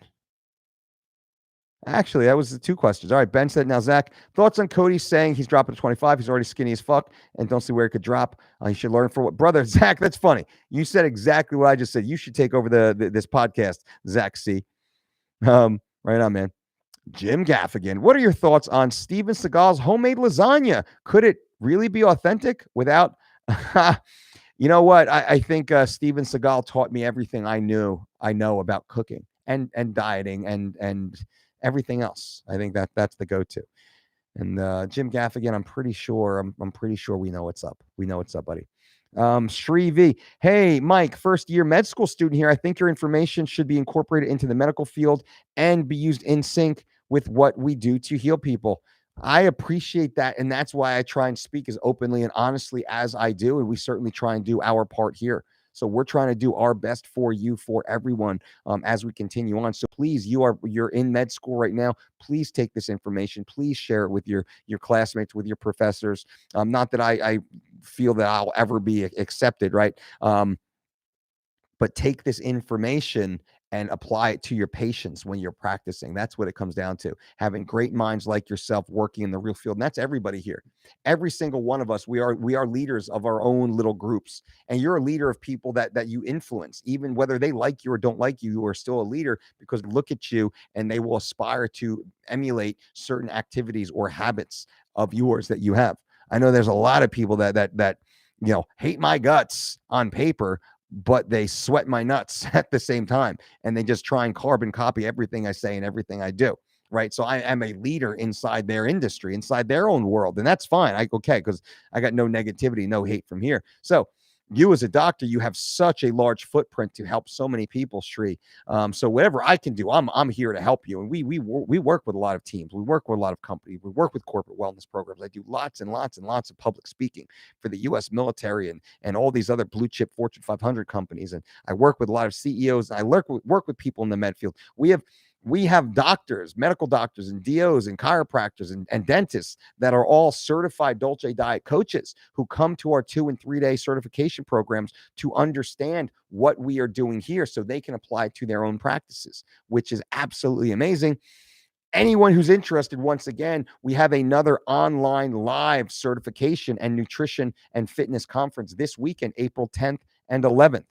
Actually, that was the two questions. All right, Ben said, now, Zach, thoughts on Cody saying he's dropping to 25. He's already skinny as fuck and don't see where he could drop. He should learn for what? Brother, Zach, that's funny. You said exactly what I just said. You should take over this podcast, Zach C. Right on, man. Jim Gaffigan, what are your thoughts on Steven Seagal's homemade lasagna? Could it really be authentic without... You know what? I think Steven Seagal taught me everything I know about cooking and dieting and everything else. I think that's the go-to. And Jim Gaffigan, I'm pretty sure we know what's up. We know what's up, buddy. Shree V. Hey, Mike, first year med school student here. I think your information should be incorporated into the medical field and be used in sync with what we do to heal people. I appreciate that. And that's why I try and speak as openly and honestly as I do. And we certainly try and do our part here. So we're trying to do our best for you, for everyone, as we continue on. So please, you're in med school right now. Please take this information. Please share it with your classmates, with your professors. Not that I feel that I'll ever be accepted, right? But take this information and apply it to your patients when you're practicing. That's what it comes down to. Having great minds like yourself working in the real field. And that's everybody here. Every single one of us, we are leaders of our own little groups. And you're a leader of people that you influence. Even whether they like you or don't like you, you are still a leader because look at you and they will aspire to emulate certain activities or habits of yours that you have. I know there's a lot of people that hate my guts on paper, but they sweat my nuts at the same time. And they just try and carbon copy everything I say and everything I do. Right. So I am a leader inside their industry, inside their own world. And that's fine. Because I got no negativity, no hate from here. So you as a doctor, you have such a large footprint to help so many people, Sri. So whatever I can do, I'm here to help you. And we work with a lot of teams. We work with a lot of companies. We work with corporate wellness programs. I do lots and lots and lots of public speaking for the U.S. military and all these other blue chip Fortune 500 companies. And I work with a lot of CEOs. And I work with people in the med field. We have We have doctors, medical doctors, and DOs, and chiropractors, and dentists that are all certified Dolce diet coaches who come to our 2 and 3 day certification programs to understand what we are doing here so they can apply it to their own practices, which is absolutely amazing. Anyone who's interested, once again, we have another online live certification and nutrition and fitness conference this weekend, April 10th and 11th.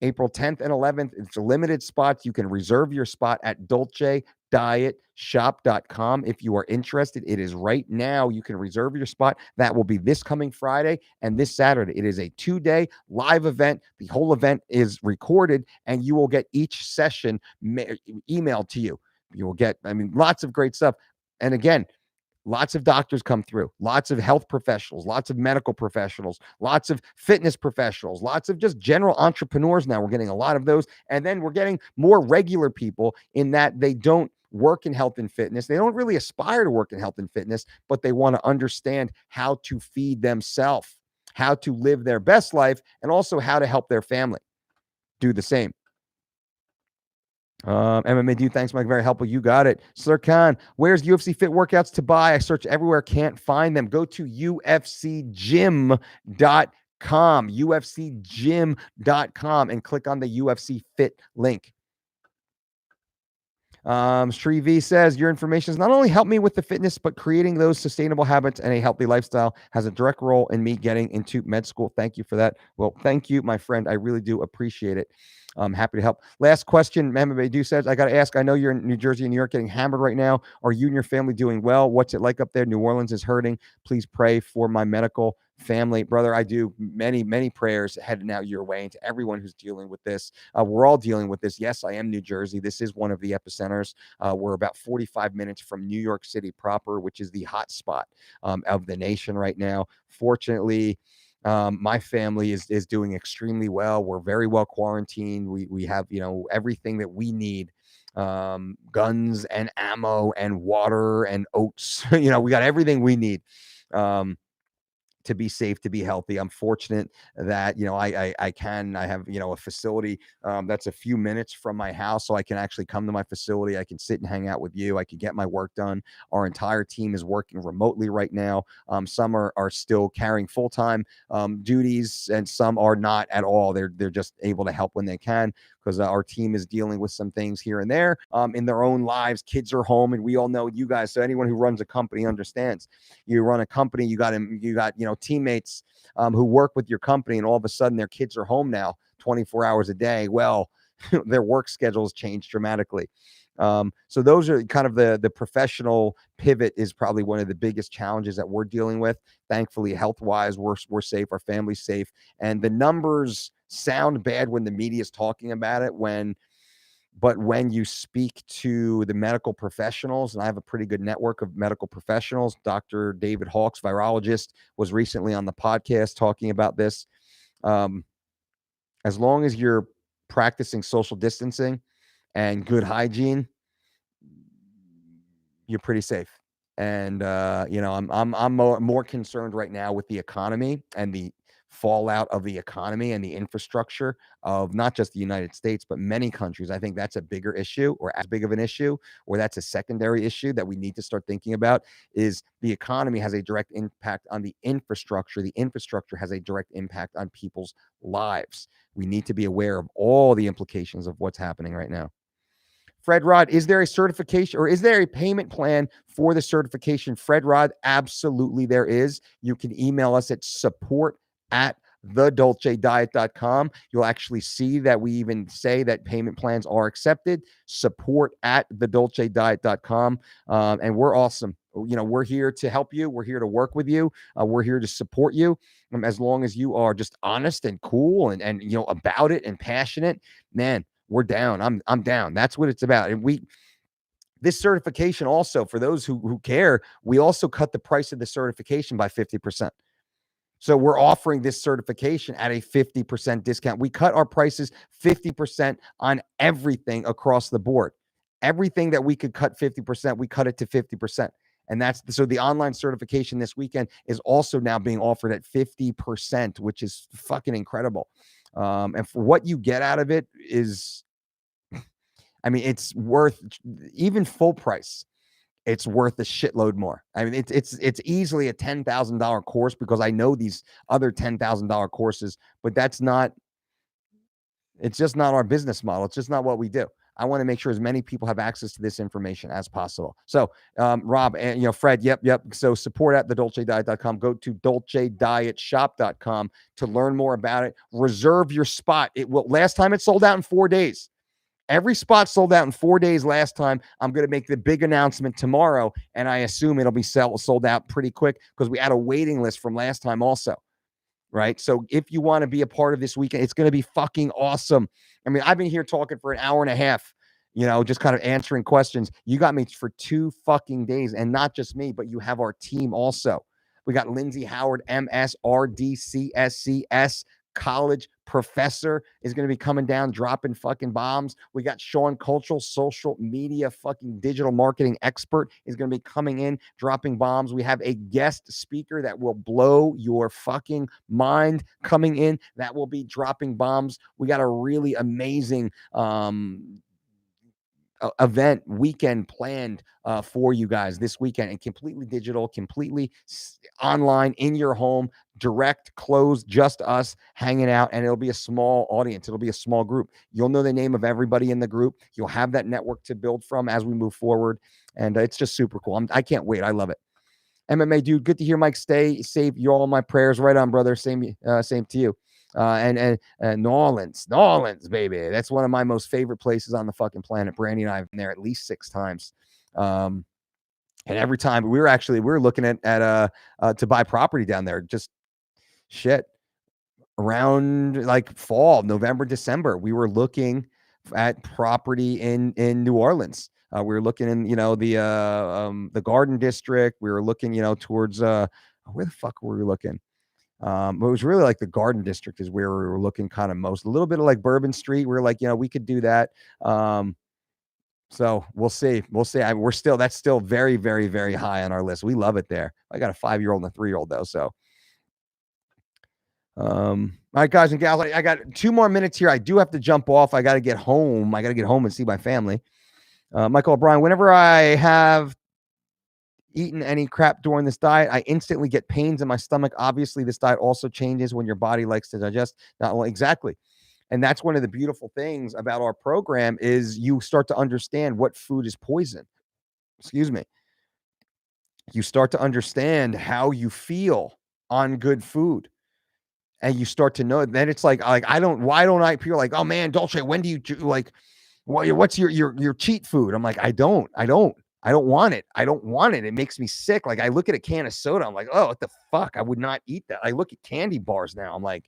April 10th and 11th. It's a limited spots. You can reserve your spot at dolcedietshop.com if you are interested. It is right now. You can reserve your spot. That will be this coming Friday and this Saturday. It is a 2-day live event. The whole event is recorded, and you will get each session emailed to you. You will get, lots of great stuff. And again, lots of doctors come through, lots of health professionals, lots of medical professionals, lots of fitness professionals, lots of just general entrepreneurs. Now we're getting a lot of those. And then we're getting more regular people in that they don't work in health and fitness. They don't really aspire to work in health and fitness, but they want to understand how to feed themselves, how to live their best life, and also how to help their family do the same. MMA Dude, thanks, Mike. Very helpful. You got it. Sir Khan, where's UFC Fit workouts to buy? I search everywhere, can't find them. Go to ufcgym.com, ufcgym.com, and click on the UFC Fit link. Sri V says, your information has not only helped me with the fitness, but creating those sustainable habits and a healthy lifestyle has a direct role in me getting into med school. Thank you for that. Well, thank you, my friend. I really do appreciate it. I'm happy to help. Last question, MMA Dude says, I got to ask, I know you're in New Jersey and New York getting hammered right now. Are you and your family doing well? What's it like up there? New Orleans is hurting. Please pray for my medical family. Brother, I do many prayers heading out your way, and to everyone who's dealing with this. We're all dealing with this. Yes, I am New Jersey. This is one of the epicenters. We're about 45 minutes from New York City proper, which is the hot spot of the nation right now. Fortunately, my family is doing extremely well. We're very well quarantined. We have, everything that we need, guns and ammo and water and oats. We got everything we need to be safe, to be healthy. I'm fortunate that, I have, a facility that's a few minutes from my house, so I can actually come to my facility. I can sit and hang out with you. I can get my work done. Our entire team is working remotely right now. Some are still carrying full-time duties, and some are not at all. They're just able to help when they can, because our team is dealing with some things here and there in their own lives. Kids are home, and we all know you guys. So anyone who runs a company understands. You run a company, you got teammates who work with your company, and all of a sudden their kids are home now 24 hours a day. Well, their work schedules change dramatically. So those are kind of the professional pivot is probably one of the biggest challenges that we're dealing with. Thankfully, health-wise, we're safe, our family's safe, and the numbers sound bad when the media is talking about it, but when you speak to the medical professionals, and I have a pretty good network of medical professionals, Dr. David Hawkes, virologist, was recently on the podcast talking about this. As long as you're practicing social distancing and good hygiene, you're pretty safe. And I'm more concerned right now with the economy and the fallout of the economy and the infrastructure of not just the United States, but many countries. I think that's a bigger issue, or as big of an issue, or that's a secondary issue that we need to start thinking about. Is the economy has a direct impact on the infrastructure. The infrastructure has a direct impact on people's lives. We need to be aware of all the implications of what's happening right now. Fred Rod, is there a certification or is there a payment plan for the certification? Fred Rod, absolutely there is. You can email us at support@thedolcediet.com. You'll actually see that we even say that payment plans are accepted. Support@thedolcediet.com. And we're awesome. We're here to help you. We're here to work with you. We're here to support you. As long as you are just honest and cool and about it and passionate, man, we're down. I'm down. That's what it's about. And this certification also, for those who care, we also cut the price of the certification by 50%. So we're offering this certification at a 50% discount. We cut our prices 50% on everything across the board. Everything that we could cut 50%, we cut it to 50%. And so the online certification this weekend is also now being offered at 50%, which is fucking incredible. And for what you get out of it is, I mean, it's worth, even full price, it's worth a shitload more. I mean, it's easily a $10,000 course, because I know these other $10,000 courses, but it's just not our business model. It's just not what we do. I want to make sure as many people have access to this information as possible. So, Rob and Fred, yep. So support at thedolcediet.com. Go to dolcedietshop.com to learn more about it. Reserve your spot. Last time it sold out in 4 days. Every spot sold out in 4 days last time. I'm going to make the big announcement tomorrow, and I assume it'll be sold out pretty quick, because we had a waiting list from last time also. Right. So if you want to be a part of this weekend, it's going to be fucking awesome. I mean, I've been here talking for an hour and a half, just kind of answering questions. You got me for 2 fucking days, and not just me, but you have our team also. We got Lindsay Howard, MS, RDCSCS, college professor, is going to be coming down, dropping fucking bombs. We got Sean Cultural, social media fucking digital marketing expert, is going to be coming in, dropping bombs. We have a guest speaker that will blow your fucking mind coming in, that will be dropping bombs. We got a really amazing event weekend planned for you guys this weekend, and completely digital, completely online, in your home, direct, closed, just us hanging out. And it'll be a small audience. It'll be a small group. You'll know the name of everybody in the group. You'll have that network to build from as we move forward. And it's just super cool. I can't wait. I love it. MMA dude, good to hear, Mike. Stay safe. You're all in my prayers. Right on, brother. Same to you. And New Orleans, baby. That's one of my most favorite places on the fucking planet. Brandy and I have been there at least 6 times. And every time we were looking at to buy property down there. Just shit. Around like fall, November, December, we were looking at property in New Orleans. We were looking in, the Garden District. We were looking, towards where the fuck were we looking? But it was really like the Garden District is where we were looking kind of most. A little bit of like Bourbon Street. We are like, we could do that. So we'll see. That's still very, very, very high on our list. We love it there. I got a 5-year-old and a 3-year-old though. So, all right, guys and gals, I got 2 more minutes here. I do have to jump off. I got to get home. And see my family. Michael O'Brien, whenever I have eaten any crap during this diet, I instantly get pains in my stomach. Obviously, this diet also changes when your body likes to digest. Not only exactly. And that's one of the beautiful things about our program is you start to understand what food is poison. Excuse me. You start to understand how you feel on good food. And you start to know, then it's like why don't I, people are like, oh man, Dolce, when do you like, what's your cheat food? I'm like, I don't want it. I don't want it. It makes me sick. Like I look at a can of soda. I'm like, oh, what the fuck? I would not eat that. I look at candy bars now. I'm like,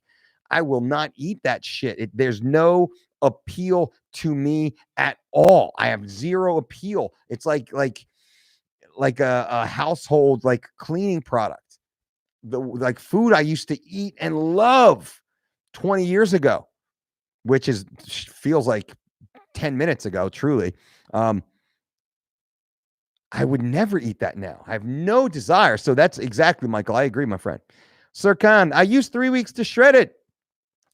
I will not eat that shit. There's no appeal to me at all. I have zero appeal. It's like a household, like cleaning product. Like food I used to eat and love 20 years ago, which feels like 10 minutes ago, truly. I would never eat that now. I have no desire. So that's exactly, Michael. I agree, my friend. Sir Khan, I use 3 weeks to shred it,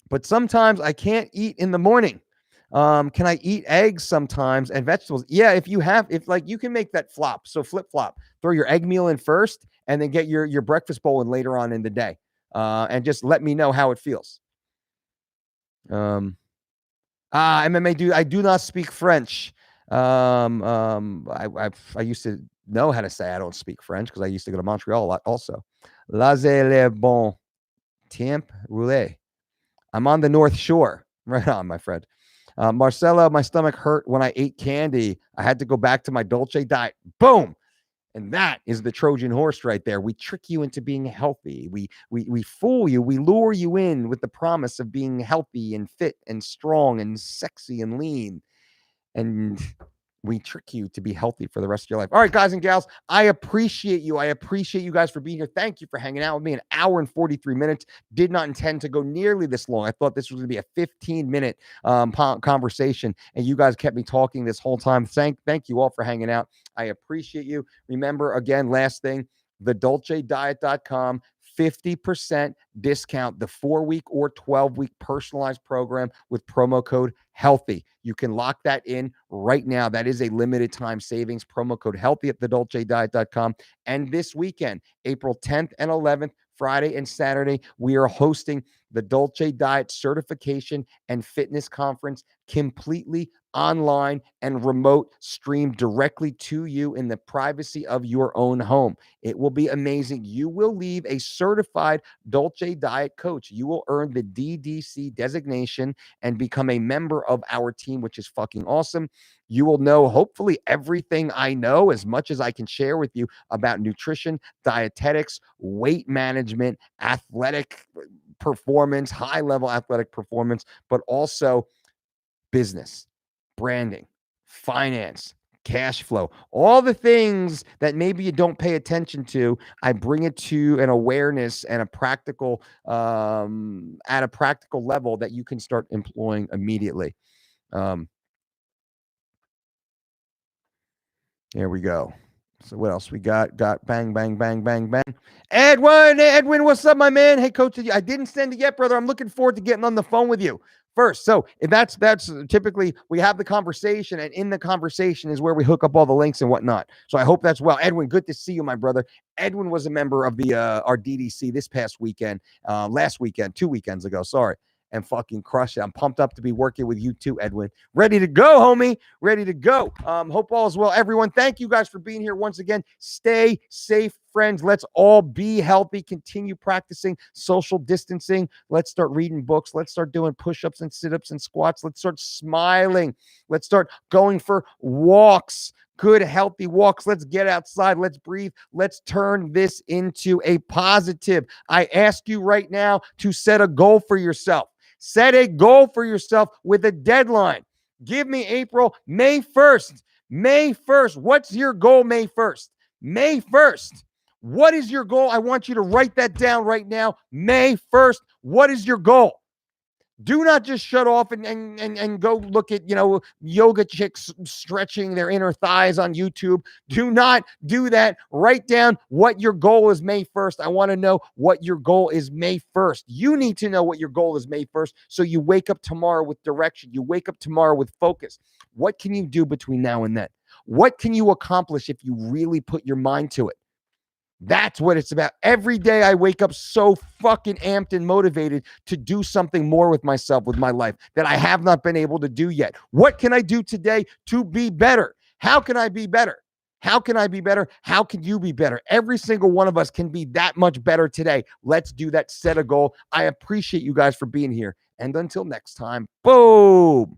but sometimes I can't eat in the morning. Can I eat eggs sometimes and vegetables? Yeah, if you can make that flop. So flip flop, throw your egg meal in first and then get your breakfast bowl in later on in the day. And just let me know how it feels. MMA dude, I do not speak French. I used to know how to say I don't speak French because I used to go to Montreal a lot also. Laissez le bon temps rouler. I'm on the North Shore. Right on, my friend. Marcella, my stomach hurt when I ate candy. I had to go back to my Dolce diet. Boom. And that is the Trojan horse right there. We trick you into being healthy. We fool you. We lure you in with the promise of being healthy and fit and strong and sexy and lean. And we trick you to be healthy for the rest of your life. All right, guys and gals, I appreciate you. I appreciate you guys for being here. Thank you for hanging out with me. 1 hour and 43 minutes. Did not intend to go nearly this long. I thought this was going to be a 15-minute conversation, and you guys kept me talking this whole time. Thank you all for hanging out. I appreciate you. Remember, again, last thing, thedolcediet.com. 50% discount, the 4-week or 12-week personalized program with promo code HEALTHY. You can lock that in right now. That is a limited time savings. Promo code HEALTHY at thedolcediet.com. And this weekend, April 10th and 11th, Friday and Saturday, we are hosting the Dolce Diet Certification and Fitness Conference completely online and remote, streamed directly to you in the privacy of your own home. It will be amazing. You will leave a certified Dolce Diet coach. You will earn the DDC designation and become a member of our team, which is fucking awesome. You will know, hopefully, everything I know, as much as I can share with you about nutrition, dietetics, weight management, athletic performance, high-level athletic performance, but also business, branding, finance, cash flow, all the things that maybe you don't pay attention to. I bring it to an awareness and a practical, at a practical level that you can start employing immediately. Here we go. So what else we got? Got bang, bang, bang, bang, bang. Edwin, what's up, my man? Hey, coach, I didn't send it yet, brother. I'm looking forward to getting on the phone with you first. So if that's typically we have the conversation, and in the conversation is where we hook up all the links and whatnot. So I hope that's well. Edwin, good to see you, my brother. Edwin was a member of the our DDC this past weekend, last weekend, 2 weekends ago. Sorry. And fucking crush it. I'm pumped up to be working with you too, Edwin. Ready to go, homie. Ready to go. Hope all is well, everyone. Thank you guys for being here once again. Stay safe, friends. Let's all be healthy. Continue practicing social distancing. Let's start reading books. Let's start doing push-ups and sit-ups and squats. Let's start smiling. Let's start going for walks. Good, healthy walks. Let's get outside. Let's breathe. Let's turn this into a positive. I ask you right now to set a goal for yourself. Set a goal for yourself with a deadline. Give me May 1st. May 1st. What's your goal May 1st? May 1st. What is your goal? I want you to write that down right now. May 1st. What is your goal? Do not just shut off and go look at, yoga chicks stretching their inner thighs on YouTube. Do not do that. Write down what your goal is May 1st. I want to know what your goal is May 1st. You need to know what your goal is May 1st so you wake up tomorrow with direction. You wake up tomorrow with focus. What can you do between now and then? What can you accomplish if you really put your mind to it? That's what it's about. Every day I wake up so fucking amped and motivated to do something more with myself, with my life, that I have not been able to do yet. What can I do today to be better? How can I be better? How can I be better? How can you be better? Every single one of us can be that much better today. Let's do that. Set a goal. I appreciate you guys for being here. And until next time, boom.